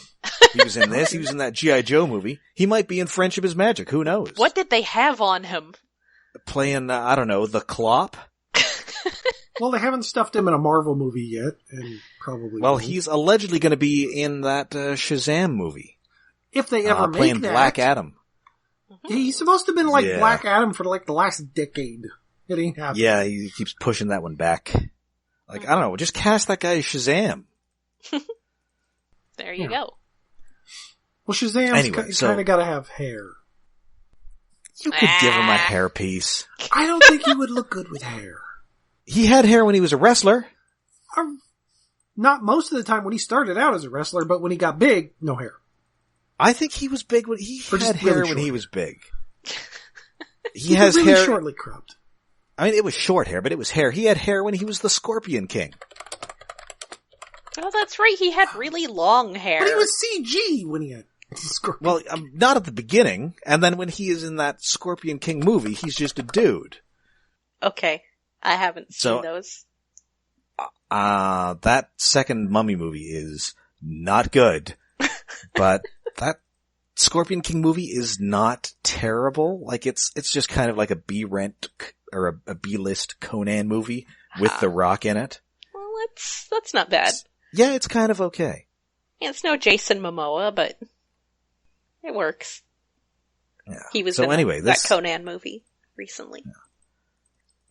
Speaker 1: He was in this, he was in that G.I. Joe movie. He might be in Friendship is Magic, who knows?
Speaker 2: What did they have on him?
Speaker 1: Playing, I don't know, the Clop?
Speaker 3: Well, they haven't stuffed him in a Marvel movie yet, and probably
Speaker 1: Well,
Speaker 3: won't.
Speaker 1: he's allegedly going to be in that Shazam movie.
Speaker 3: If they ever make
Speaker 1: playing
Speaker 3: that.
Speaker 1: Black Adam.
Speaker 3: He's supposed to have been like
Speaker 1: Yeah.
Speaker 3: Black Adam for like the last decade. It ain't happening.
Speaker 1: Yeah, he keeps pushing that one back. Like, I don't know, just cast that guy as Shazam.
Speaker 2: There you go.
Speaker 3: Well, Shazam's
Speaker 1: Anyway, so-
Speaker 3: kind of got to have hair.
Speaker 1: You could give him a hairpiece.
Speaker 3: I don't think he would look good with hair.
Speaker 1: He had hair when he was a wrestler.
Speaker 3: Not most of the time when he started out as a wrestler, but when he got big, no hair.
Speaker 1: I think he was big when he
Speaker 3: Or just
Speaker 1: had hair
Speaker 3: really
Speaker 1: when he
Speaker 3: short.
Speaker 1: was big. He
Speaker 3: He
Speaker 1: has
Speaker 3: was really
Speaker 1: hair.
Speaker 3: shortly cropped.
Speaker 1: I mean, it was short hair, but it was hair. He had hair when he was the Scorpion King.
Speaker 2: Oh, that's right. He had really long hair.
Speaker 3: But he was CG when he had Scorpion.
Speaker 1: Well, not at the beginning, and then when he is in that Scorpion King movie, he's just a dude.
Speaker 2: Okay. I haven't
Speaker 1: So-
Speaker 2: seen those.
Speaker 1: That second Mummy movie is not good, but that Scorpion King movie is not terrible. Like, it's just kind of like a B-rent or a B-list Conan movie with The Rock in it.
Speaker 2: Well, that's not bad.
Speaker 1: Yeah, it's kind of okay.
Speaker 2: Yeah, it's no Jason Momoa, but it works.
Speaker 1: Yeah.
Speaker 2: He was
Speaker 1: So
Speaker 2: in
Speaker 1: anyway,
Speaker 2: that
Speaker 1: this-
Speaker 2: Conan movie recently.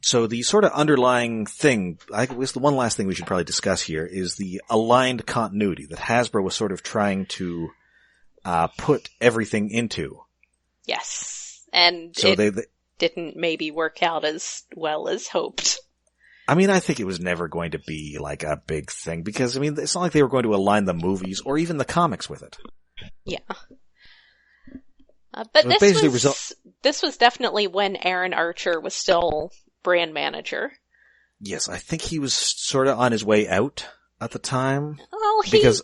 Speaker 1: So the sort of underlying thing, I guess the one last thing we should probably discuss here is the aligned continuity that Hasbro was sort of trying to put everything into.
Speaker 2: Yes. And
Speaker 1: So
Speaker 2: it
Speaker 1: they
Speaker 2: didn't maybe work out as well as hoped.
Speaker 1: I mean, I think it was never going to be like a big thing because, I mean, it's not like they were going to align the movies or even the comics with it.
Speaker 2: Yeah. But
Speaker 1: So it basically
Speaker 2: this was definitely when Aaron Archer was still brand manager.
Speaker 1: Yes, I think he was sort of on his way out at the time.
Speaker 2: Well,
Speaker 1: Because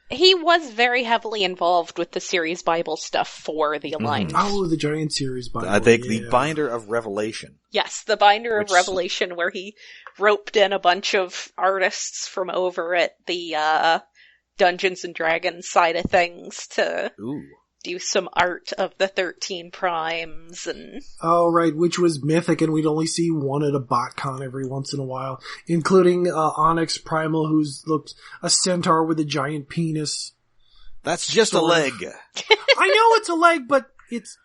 Speaker 2: he was very heavily involved with the series Bible stuff for the Aligned.
Speaker 3: Oh, the Giant Series Bible.
Speaker 1: the Binder of Revelation.
Speaker 2: Yes, the Binder of
Speaker 1: Which-
Speaker 2: Revelation, where he roped in a bunch of artists from over at the Dungeons and Dragons side of things to
Speaker 1: Ooh.
Speaker 2: do some art of the 13 Primes and...
Speaker 3: Oh, right, which was mythic, and we'd only see one at a BotCon every once in a while, including Onyx Primal, who's looks a centaur with a giant penis.
Speaker 1: That's just a
Speaker 3: Sort
Speaker 1: leg.
Speaker 3: of. I know it's a leg, but it's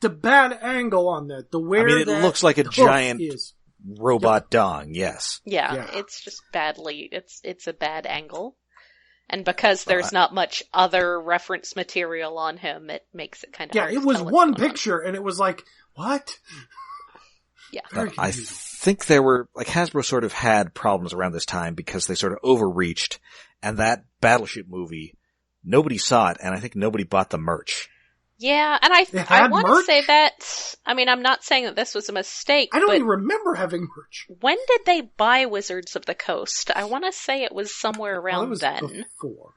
Speaker 3: the bad angle on that. The where
Speaker 1: I mean, it
Speaker 3: that
Speaker 1: looks like a
Speaker 3: hook
Speaker 1: giant
Speaker 3: is.
Speaker 1: robot dong, yes.
Speaker 2: Yeah,
Speaker 3: Yeah.
Speaker 2: it's just badly... It's a bad angle. And because there's not much other reference material on him, it makes it kind of
Speaker 3: Yeah,
Speaker 2: hard
Speaker 3: it
Speaker 2: to
Speaker 3: was
Speaker 2: tell what's
Speaker 3: one
Speaker 2: going on.
Speaker 3: picture, and it was like, what?
Speaker 2: Yeah.
Speaker 3: Very
Speaker 1: I
Speaker 3: confusing.
Speaker 1: think there were, like, Hasbro sort of had problems around this time because they sort of overreached, and that Battleship movie, nobody saw it, and I think nobody bought the merch.
Speaker 2: Yeah, and
Speaker 3: It
Speaker 2: I
Speaker 3: had
Speaker 2: want to
Speaker 3: merch?
Speaker 2: say that, I mean, I'm not saying that this was a mistake,
Speaker 3: I don't
Speaker 2: but
Speaker 3: even remember having merch.
Speaker 2: when did they buy Wizards of the Coast? I want to say it was somewhere
Speaker 3: Well,
Speaker 2: around
Speaker 3: it was
Speaker 2: then.
Speaker 3: before.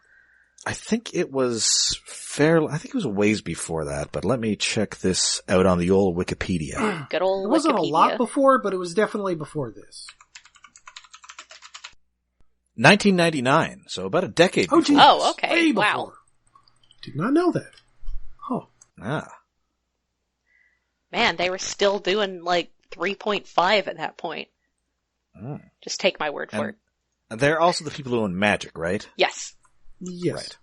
Speaker 1: I think it was I think it was a ways before that, but let me check this out on the old Wikipedia.
Speaker 2: Good old
Speaker 3: It wasn't
Speaker 2: Wikipedia.
Speaker 3: a lot before, but it was definitely before this.
Speaker 1: 1999, so about a decade
Speaker 3: Oh,
Speaker 1: before.
Speaker 3: geez.
Speaker 2: Oh, okay.
Speaker 3: Way
Speaker 2: Wow.
Speaker 3: before. Did not know that. Oh.
Speaker 1: Ah.
Speaker 2: Man, they were still doing like 3.5 at that point.
Speaker 1: Mm.
Speaker 2: Just take my word for
Speaker 1: And-
Speaker 2: it.
Speaker 1: They're also the people who own Magic, right?
Speaker 2: Yes.
Speaker 3: Yes.
Speaker 1: Right.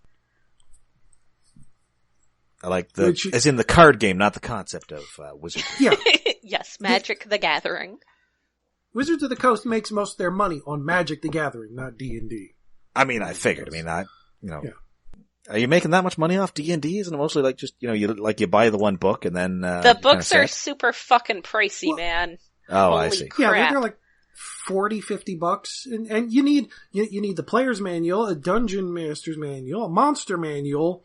Speaker 1: Like
Speaker 3: Which-
Speaker 1: as in the card game, not the concept of wizardry.
Speaker 3: Yeah.
Speaker 2: Yes, Magic the Gathering.
Speaker 3: Wizards of the Coast makes most of their money on Magic the Gathering, not D&D.
Speaker 1: I mean, I figured. I mean,
Speaker 3: Yeah.
Speaker 1: Are you making that much money off D&D? Isn't it mostly like just, you buy the one book and then,
Speaker 2: The books
Speaker 1: kinda
Speaker 2: are
Speaker 1: set?
Speaker 2: super fucking pricey,
Speaker 3: Well-
Speaker 2: man.
Speaker 1: Oh, I
Speaker 2: Holy
Speaker 1: see.
Speaker 3: Yeah,
Speaker 2: crap.
Speaker 3: they're like $40-$50, and you need the player's manual, a dungeon master's manual, a monster manual.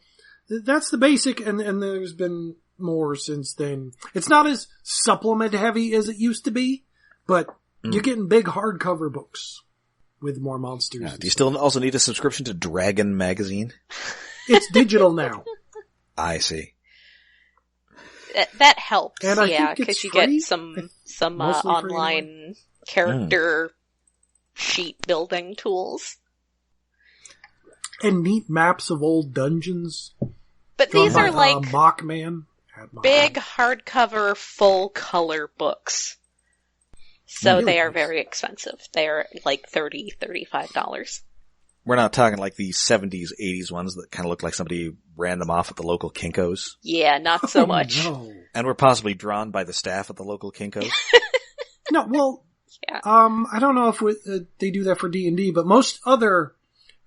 Speaker 3: That's the basic, and there's been more since then. It's not as supplement heavy as it used to be, but you're getting big hardcover books with more monsters.
Speaker 1: Do you still also need a subscription to Dragon magazine?
Speaker 3: It's digital now.
Speaker 1: I see.
Speaker 2: That helps,
Speaker 3: And I
Speaker 2: yeah,
Speaker 3: think it's
Speaker 2: because you
Speaker 3: free.
Speaker 2: get some
Speaker 3: Mostly free
Speaker 2: online character sheet building tools.
Speaker 3: And neat maps of old dungeons.
Speaker 2: But
Speaker 3: drawn
Speaker 2: these are
Speaker 3: by,
Speaker 2: like
Speaker 3: Mockman. Had Mockman.
Speaker 2: big hardcover full color books. So
Speaker 3: Really
Speaker 2: they are
Speaker 3: nice.
Speaker 2: very expensive. They are like $30, $35.
Speaker 1: We're not talking like the 70s, 80s ones that kind of look like somebody ran them off at the local Kinko's.
Speaker 2: Yeah, not so much.
Speaker 3: No.
Speaker 1: And were possibly drawn by the staff at the local Kinko's.
Speaker 3: No, well,
Speaker 2: Yeah.
Speaker 3: I don't know if they do that for D&D, but most other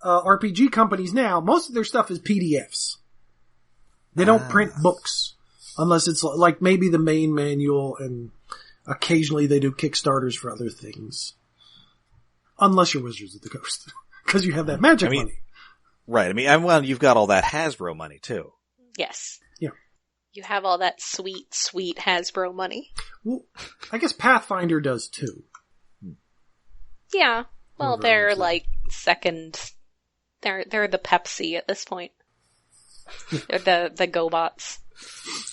Speaker 3: RPG companies now, most of their stuff is PDFs. They don't print books unless it's like maybe the main manual, and occasionally they do Kickstarters for other things. Unless you're Wizards of the Coast. Because you have that magic money.
Speaker 1: Right. I mean, well, you've got all that Hasbro money, too.
Speaker 2: Yes.
Speaker 3: Yeah.
Speaker 2: You have all that sweet, sweet Hasbro money.
Speaker 3: Well, I guess Pathfinder does too.
Speaker 2: Yeah. Well,
Speaker 3: Over
Speaker 2: they're
Speaker 3: on
Speaker 2: like second. They're the Pepsi at this point. They're the GoBots.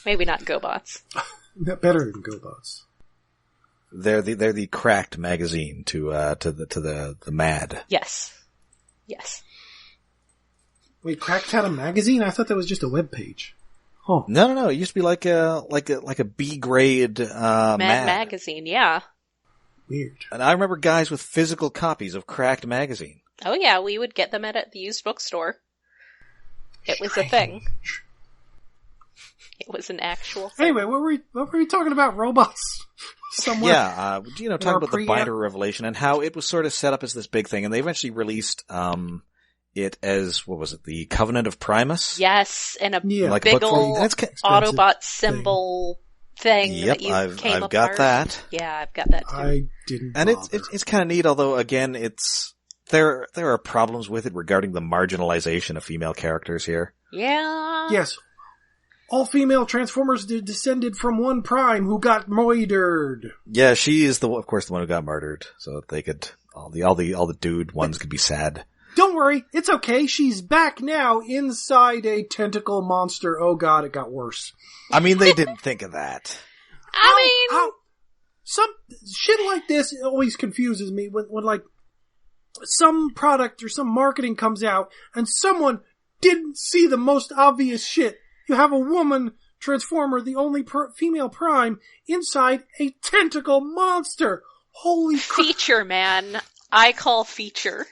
Speaker 2: Maybe not GoBots.
Speaker 3: Better than GoBots.
Speaker 1: They're the cracked magazine to the Mad.
Speaker 2: Yes. Yes.
Speaker 3: Wait, Cracked had a magazine? I thought that was just a web page. Oh.
Speaker 1: No. It used to be like a B grade Mad
Speaker 2: magazine. Yeah.
Speaker 3: Weird.
Speaker 1: And I remember guys with physical copies of Cracked magazine.
Speaker 2: Oh yeah, we would get them at the used bookstore. It was a thing. It was an actual thing.
Speaker 3: Anyway, what were we talking about? Robots? Somewhere?
Speaker 1: Yeah, talking about the Binder Revelation and how it was sort of set up as this big thing, and they eventually released it as, what was it, the Covenant of Primus?
Speaker 2: Yes, and a
Speaker 3: like
Speaker 2: big old Autobot symbol thing
Speaker 1: Yep,
Speaker 2: that you came
Speaker 1: I've
Speaker 2: apart.
Speaker 1: got that.
Speaker 2: Yeah, I've got that too.
Speaker 3: I didn't
Speaker 1: And
Speaker 3: bother.
Speaker 1: it's kind of neat, although again, there are problems with it regarding the marginalization of female characters here.
Speaker 2: Yeah.
Speaker 3: Yes. All female Transformers descended from one Prime who got murdered.
Speaker 1: Yeah, she is of course the one who got murdered, so they could all the dude ones could be sad.
Speaker 3: Don't worry, it's okay. She's back now inside a tentacle monster. Oh god, it got worse.
Speaker 1: I mean, they didn't think of that.
Speaker 3: Some shit like this always confuses me when like some product or some marketing comes out and someone didn't see the most obvious shit. You have a woman Transformer, the only female Prime, inside a tentacle monster. Holy crap.
Speaker 2: Feature, man. I call feature.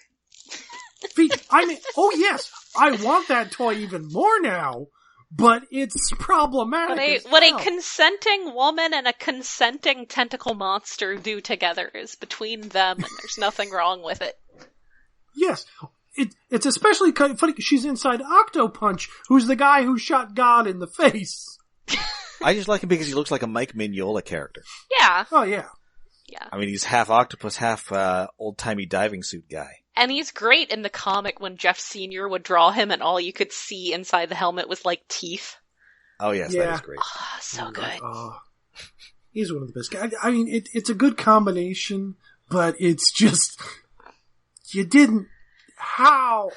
Speaker 3: I mean, oh yes, I want that toy even more now, but it's problematic.
Speaker 2: What a consenting woman and a consenting tentacle monster do together is between them, and there's nothing wrong with it.
Speaker 3: Yes. It's especially funny because she's inside Octopunch, who's the guy who shot God in the face.
Speaker 1: I just like him because he looks like a Mike Mignola character.
Speaker 2: Yeah.
Speaker 3: Oh, yeah.
Speaker 2: Yeah.
Speaker 1: I mean, he's half octopus, half old-timey diving suit guy.
Speaker 2: And he's great in the comic when Jeff Sr. would draw him and all you could see inside the helmet was like teeth.
Speaker 1: Oh yes,
Speaker 3: Yeah.
Speaker 1: that is great.
Speaker 2: Oh, so good.
Speaker 3: He's one of the best guys. I mean, it's a good combination, but it's just, you didn't, how,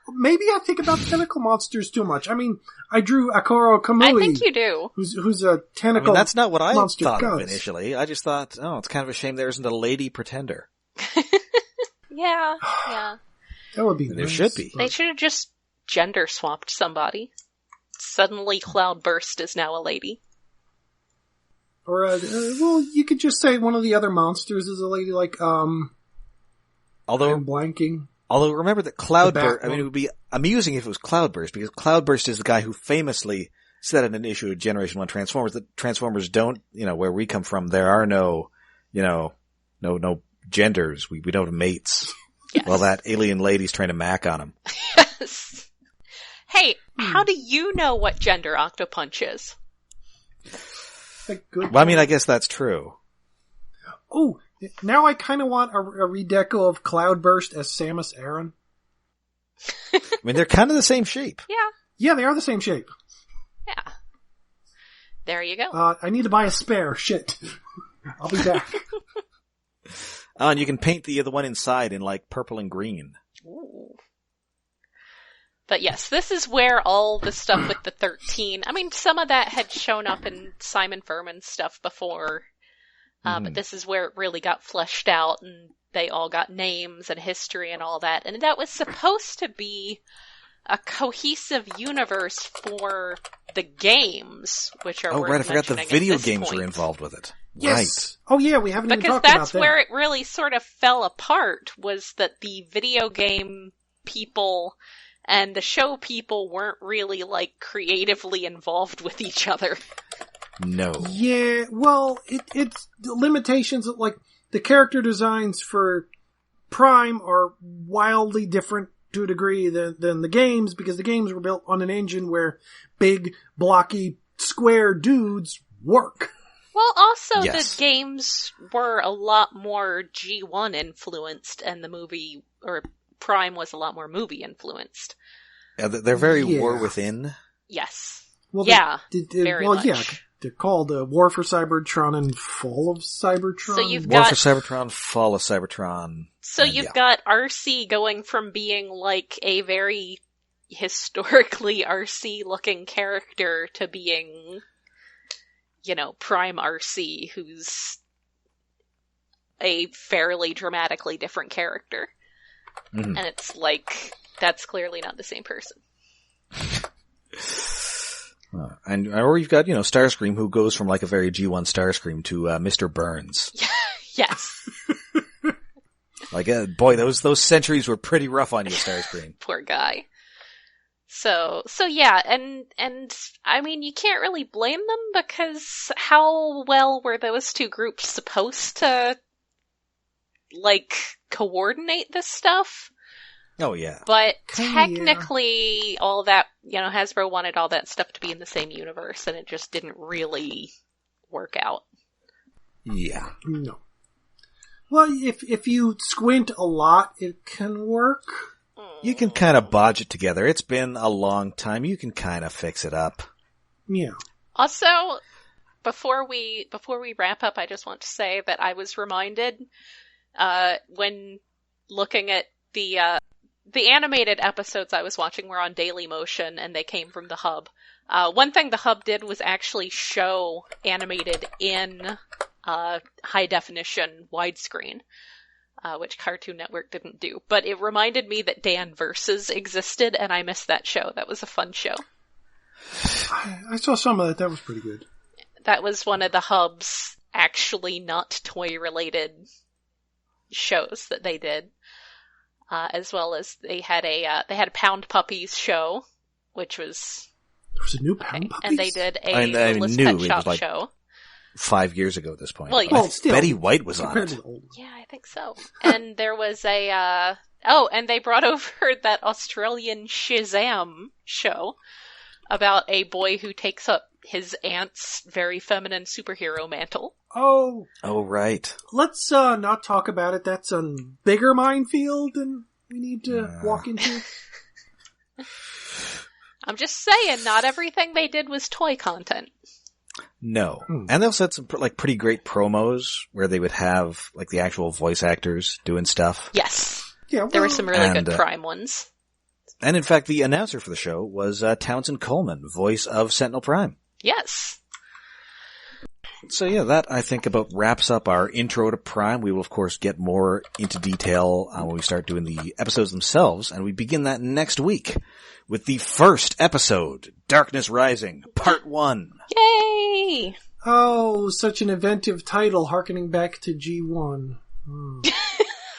Speaker 3: maybe I think about tentacle monsters too much. I mean, I drew Akoro Kamui.
Speaker 2: I think you do.
Speaker 3: Who's a tentacle
Speaker 1: I mean, that's not what I
Speaker 3: monster
Speaker 1: thought of
Speaker 3: goes.
Speaker 1: initially. I just thought, oh, it's kind of a shame there isn't a lady pretender.
Speaker 2: Yeah.
Speaker 3: That would be
Speaker 1: There
Speaker 3: nice,
Speaker 1: should be.
Speaker 3: but-
Speaker 2: They should have just gender swapped somebody. Suddenly Cloudburst is now a lady.
Speaker 3: Or, well, you could just say one of the other monsters is a lady, like, I'm blanking.
Speaker 1: Although remember that Cloudburst,
Speaker 3: backbone.
Speaker 1: it would be amusing if it was Cloudburst, because Cloudburst is the guy who famously said in an issue of Generation 1 Transformers that Transformers don't, where we come from, there are no genders. We don't have mates.
Speaker 2: Yes.
Speaker 1: Well, that alien lady's trying to mac on him.
Speaker 2: Yes. Hey, how do you know what gender Octopunch is?
Speaker 3: Good.
Speaker 1: Well, I mean, I guess that's true.
Speaker 3: Oh, now I kind of want a redeco of Cloudburst as Samus Aran.
Speaker 1: I mean, they're kind of the same shape.
Speaker 2: Yeah.
Speaker 3: Yeah, they are the same shape.
Speaker 2: Yeah. There you go.
Speaker 3: I need to buy a spare. Shit. I'll be back.
Speaker 1: Oh, and you can paint the one inside in like purple and green.
Speaker 2: Ooh. But yes, this is where all the stuff with the 13, I mean, some of that had shown up in Simon Furman's stuff before, but this is where it really got fleshed out and they all got names and history and all that. And that was supposed to be a cohesive universe for the games, which are worth
Speaker 1: right, I forgot the
Speaker 2: mentioning at
Speaker 1: video
Speaker 2: this
Speaker 1: games
Speaker 2: point.
Speaker 1: were involved with it.
Speaker 3: Yes.
Speaker 1: Right.
Speaker 3: Oh yeah, we haven't even
Speaker 2: Because
Speaker 3: talked about
Speaker 2: that's
Speaker 3: that.
Speaker 2: where it really sort of fell apart, was that the video game people and the show people weren't really, like, creatively involved with each other.
Speaker 1: No.
Speaker 3: Yeah, well, it's the limitations of, like, the character designs for Prime are wildly different to a degree than the games, because the games were built on an engine where big, blocky, square dudes work.
Speaker 2: Well, also,
Speaker 1: Yes.
Speaker 2: the games were a lot more G1 influenced, and the movie, or Prime was a lot more movie influenced.
Speaker 1: Yeah, they're very
Speaker 3: Yeah.
Speaker 1: war within.
Speaker 2: Yes.
Speaker 3: Well,
Speaker 2: Yeah, very much.
Speaker 3: Yeah, they're called War for Cybertron and Fall of Cybertron.
Speaker 2: So you've
Speaker 1: War
Speaker 2: got-
Speaker 1: for Cybertron, Fall of Cybertron.
Speaker 2: So
Speaker 1: and
Speaker 2: you've
Speaker 1: yeah.
Speaker 2: got RC going from being like a very historically RC looking character to being, you know, Prime RC, who's a fairly dramatically different character.
Speaker 1: Mhm.
Speaker 2: And it's like, that's clearly not the same person.
Speaker 1: Or you've got, Starscream, who goes from like a very G1 Starscream to Mr. Burns.
Speaker 2: Yes.
Speaker 1: Like, boy, those centuries were pretty rough on you, Starscream.
Speaker 2: Poor guy. So yeah, and I mean, you can't really blame them, because how well were those two groups supposed to, like, coordinate this stuff?
Speaker 1: Oh, yeah.
Speaker 2: But
Speaker 3: Kinda,
Speaker 2: technically, all that, Hasbro wanted all that stuff to be in the same universe, and it just didn't really work out.
Speaker 1: Yeah.
Speaker 3: No. Well, if you squint a lot, it can work.
Speaker 1: You can kind of bodge it together. It's been a long time. You can kind of fix it up.
Speaker 3: Yeah.
Speaker 2: Also, before we wrap up, I just want to say that I was reminded, when looking at the animated episodes I was watching were on Dailymotion, and they came from the Hub. One thing the Hub did was actually show animated in high definition widescreen, which Cartoon Network didn't do. But it reminded me that Dan Versus existed, and I missed that show. That was a fun show.
Speaker 3: I saw some of that. That was pretty good.
Speaker 2: That was one of the Hub's actually not toy-related shows that they did. As well as they had a Pound Puppies show, which was...
Speaker 3: There was a new Pound Puppies?
Speaker 2: And they did a
Speaker 1: I
Speaker 2: Littlest
Speaker 1: knew
Speaker 2: Pet
Speaker 1: it was
Speaker 2: Shop
Speaker 1: like
Speaker 2: show.
Speaker 1: 5 years ago at this point.
Speaker 2: Well,
Speaker 1: But
Speaker 2: yeah.
Speaker 1: I
Speaker 3: Well, still,
Speaker 1: Betty White was on
Speaker 3: compared
Speaker 1: it.
Speaker 3: to the old one.
Speaker 2: Yeah, I think so. And there was and they brought over that Australian Shazam show about a boy who takes up his aunt's very feminine superhero mantle.
Speaker 3: Oh,
Speaker 1: Oh, right.
Speaker 3: let's not talk about it. That's a bigger minefield than we need to walk into.
Speaker 2: I'm just saying, not everything they did was toy content.
Speaker 1: No. And they also had some pretty great promos where they would have like the actual voice actors doing stuff.
Speaker 2: Yes.
Speaker 3: Yeah,
Speaker 2: There were
Speaker 3: well,
Speaker 2: some really
Speaker 1: And,
Speaker 2: good Prime ones.
Speaker 1: And in fact, the announcer for the show was Townsend Coleman, voice of Sentinel Prime.
Speaker 2: Yes.
Speaker 1: So yeah, that I think about wraps up our intro to Prime. We will of course get more into detail when we start doing the episodes themselves, and we begin that next week with the first episode, Darkness Rising, Part 1.
Speaker 2: Yay!
Speaker 3: Oh, such an inventive title, harkening back to G1.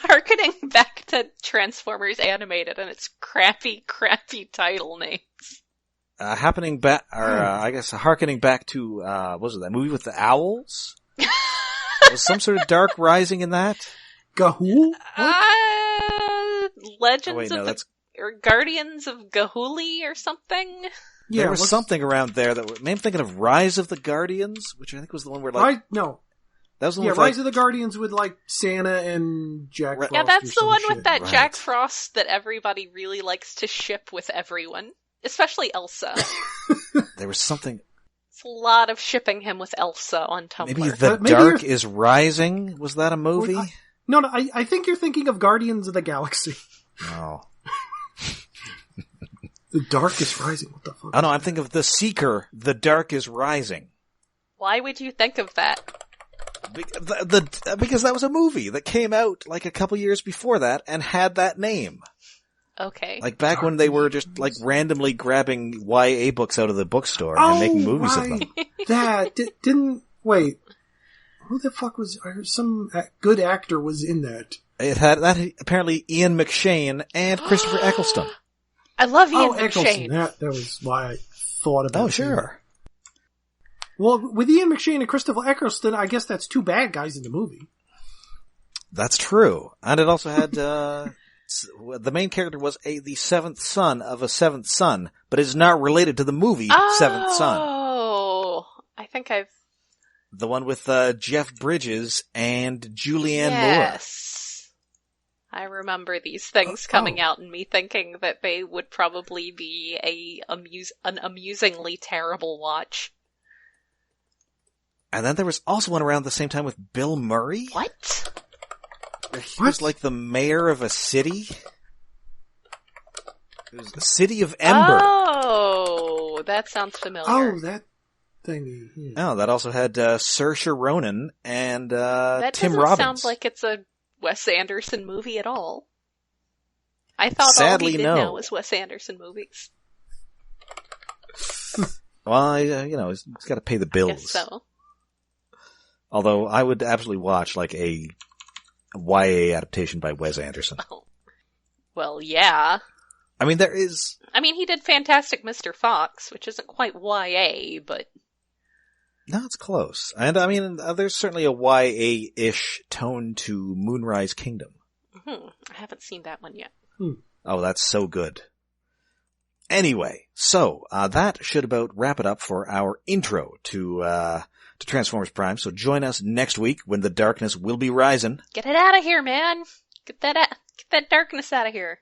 Speaker 2: Harkening back to Transformers Animated and its crappy title names.
Speaker 1: Harkening back to, what was it, that movie with the owls? Was some sort of Dark Rising in that?
Speaker 3: Gahul?
Speaker 2: Legends
Speaker 1: no,
Speaker 2: of
Speaker 1: that's-
Speaker 2: or Guardians of Gahuli or something?
Speaker 3: Yeah,
Speaker 1: There was something around there that, maybe I'm thinking of Rise of the Guardians, which I think was the one where that was the one with
Speaker 3: Rise of the Guardians with like Santa and Jack Frost.
Speaker 2: Yeah, that's the one with
Speaker 3: shit.
Speaker 2: that
Speaker 1: Right.
Speaker 2: Jack Frost that everybody really likes to ship with everyone. Especially Elsa.
Speaker 1: there was something,
Speaker 2: It's a lot of shipping him with Elsa on Tumblr.
Speaker 1: maybe The
Speaker 3: Maybe
Speaker 1: Dark
Speaker 3: you're-
Speaker 1: is Rising? Was that a movie?
Speaker 3: No, I think you're thinking of Guardians of the Galaxy.
Speaker 1: No.
Speaker 3: The Dark is Rising. What the fuck?
Speaker 1: Oh no, I'm thinking of The Seeker, The Dark is Rising.
Speaker 2: Why would you think of that?
Speaker 1: Because that was a movie that came out like a couple years before that and had that name.
Speaker 2: Okay.
Speaker 1: Like back when they were just like randomly grabbing YA books out of the bookstore and making movies of them.
Speaker 3: That didn't wait. Who the fuck was some good actor was in that?
Speaker 1: It had that apparently Ian McShane and Christopher Eccleston.
Speaker 2: I love Ian
Speaker 3: Eccleston.
Speaker 2: McShane.
Speaker 3: That was why I thought about it.
Speaker 1: Oh, sure.
Speaker 3: Well, with Ian McShane and Christopher Eccleston, I guess that's two bad guys in the movie.
Speaker 1: That's true. And it also had, the main character was the seventh son of a seventh son, but is not related to the movie Seventh Son.
Speaker 2: Oh, I think I've...
Speaker 1: The one with, Jeff Bridges and Julianne Moore.
Speaker 2: Yes. I remember these things coming out and me thinking that they would probably be an amusingly terrible watch.
Speaker 1: And then there was also one around the same time with Bill Murray.
Speaker 2: What?
Speaker 1: He was like the mayor of a city. It was the city of Ember.
Speaker 2: Oh, that sounds familiar.
Speaker 3: Oh, that thingy. Yeah.
Speaker 1: Oh, that also had Saoirse Ronan and
Speaker 2: that
Speaker 1: Tim
Speaker 2: doesn't
Speaker 1: Robbins.
Speaker 2: sound like it's a Wes Anderson movie at all. I thought
Speaker 1: Sadly,
Speaker 2: all he did
Speaker 1: no.
Speaker 2: now was Wes Anderson movies.
Speaker 1: Well, he's got to pay the bills.
Speaker 2: Guess so.
Speaker 1: Although I would absolutely watch like a YA adaptation by Wes Anderson.
Speaker 2: Oh. Well, yeah.
Speaker 1: I mean, there is...
Speaker 2: I mean, he did Fantastic Mr. Fox, which isn't quite YA, but...
Speaker 1: No, it's close. And I mean, there's certainly a YA-ish tone to Moonrise Kingdom.
Speaker 2: I haven't seen that one yet.
Speaker 1: Oh, that's so good. Anyway, so, that should about wrap it up for our intro to Transformers Prime. So join us next week when the darkness will be rising.
Speaker 2: Get it out of here, man! Get that darkness out of here.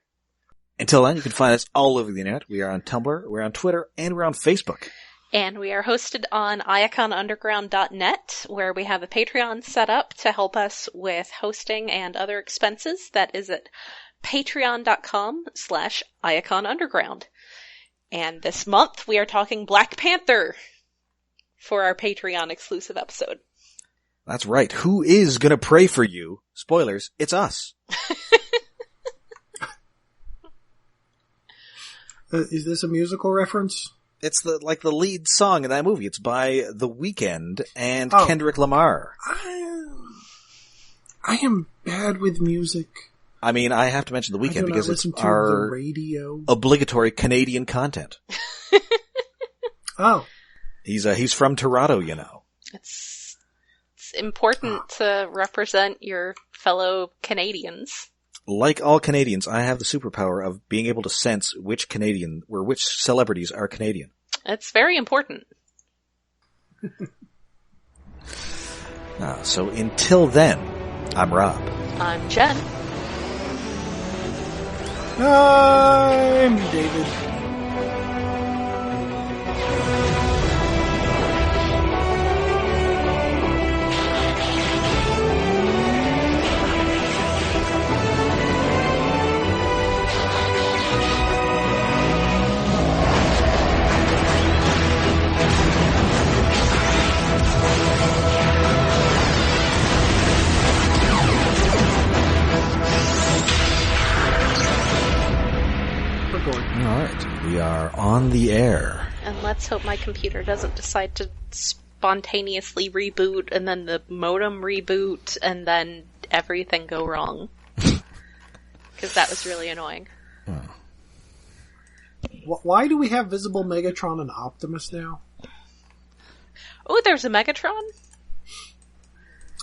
Speaker 1: Until then, you can find us all over the internet. We are on Tumblr, we're on Twitter, and we're on Facebook.
Speaker 2: And we are hosted on iaconunderground.net, where we have a Patreon set up to help us with hosting and other expenses. That is at patreon.com/iaconunderground. And this month we are talking Black Panther for our Patreon exclusive episode.
Speaker 1: That's right. Who is gonna pray for you? Spoilers, it's us.
Speaker 3: Is this a musical reference?
Speaker 1: It's the lead song in that movie. It's by The Weeknd and Kendrick Lamar.
Speaker 3: I am bad with music.
Speaker 1: I mean, I have to mention The Weeknd because it's
Speaker 3: to
Speaker 1: our
Speaker 3: the radio.
Speaker 1: Obligatory Canadian content.
Speaker 3: Oh.
Speaker 1: He's from Toronto, you know.
Speaker 2: It's important to represent your fellow Canadians.
Speaker 1: Like all Canadians, I have the superpower of being able to sense which celebrities are Canadian.
Speaker 2: It's very important.
Speaker 1: So until then, I'm Rob.
Speaker 2: I'm Jen.
Speaker 3: I'm David.
Speaker 1: Alright, we are on the air.
Speaker 2: And let's hope my computer doesn't decide to spontaneously reboot and then the modem reboot and then everything go wrong. Because that was really annoying.
Speaker 3: Why do we have Visible Megatron and Optimus now?
Speaker 2: Oh, there's a Megatron?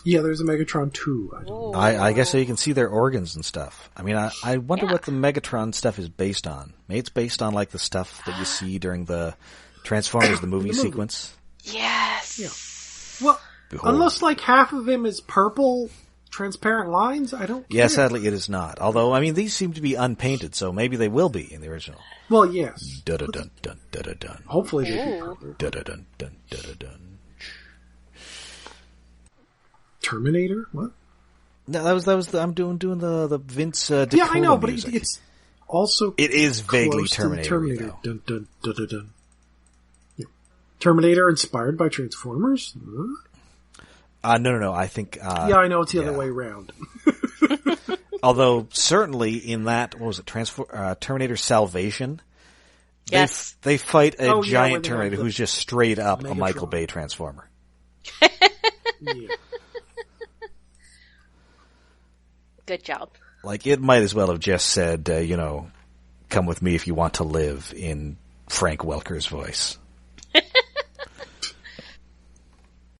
Speaker 3: Yeah, there's a Megatron 2.
Speaker 1: I guess so you can see their organs and stuff. I mean, I wonder what the Megatron stuff is based on. Maybe it's based on like the stuff that you see during the Transformers, the movie sequence.
Speaker 2: Yes!
Speaker 3: Yeah. Well, unless like half of him is purple, transparent lines, I don't care.
Speaker 1: Yeah, sadly it is not. Although, I mean, these seem to be unpainted, so maybe they will be in the original.
Speaker 3: Well, yes.
Speaker 1: Dun-dun-dun, dun-dun-dun.
Speaker 3: Hopefully they do.
Speaker 1: Dun-dun-dun, dun-dun-dun.
Speaker 3: Terminator? What?
Speaker 1: No, that was I'm doing the Vince Dakota
Speaker 3: yeah, I know, but
Speaker 1: music.
Speaker 3: it's also
Speaker 1: it is vaguely
Speaker 3: close to
Speaker 1: Terminator.
Speaker 3: Dun, dun, dun, dun, dun. Yeah. Terminator inspired by Transformers? Huh?
Speaker 1: No. I think.
Speaker 3: Yeah, I know it's the other way around.
Speaker 1: Although certainly in that, what was it? Terminator Salvation.
Speaker 2: Yes.
Speaker 1: They fight a giant
Speaker 3: when
Speaker 1: Terminator who's just straight up
Speaker 3: Megatron.
Speaker 1: a Michael Bay Transformer.
Speaker 3: Yeah.
Speaker 2: Good job.
Speaker 1: Like, it might as well have just said, come with me if you want to live in Frank Welker's voice.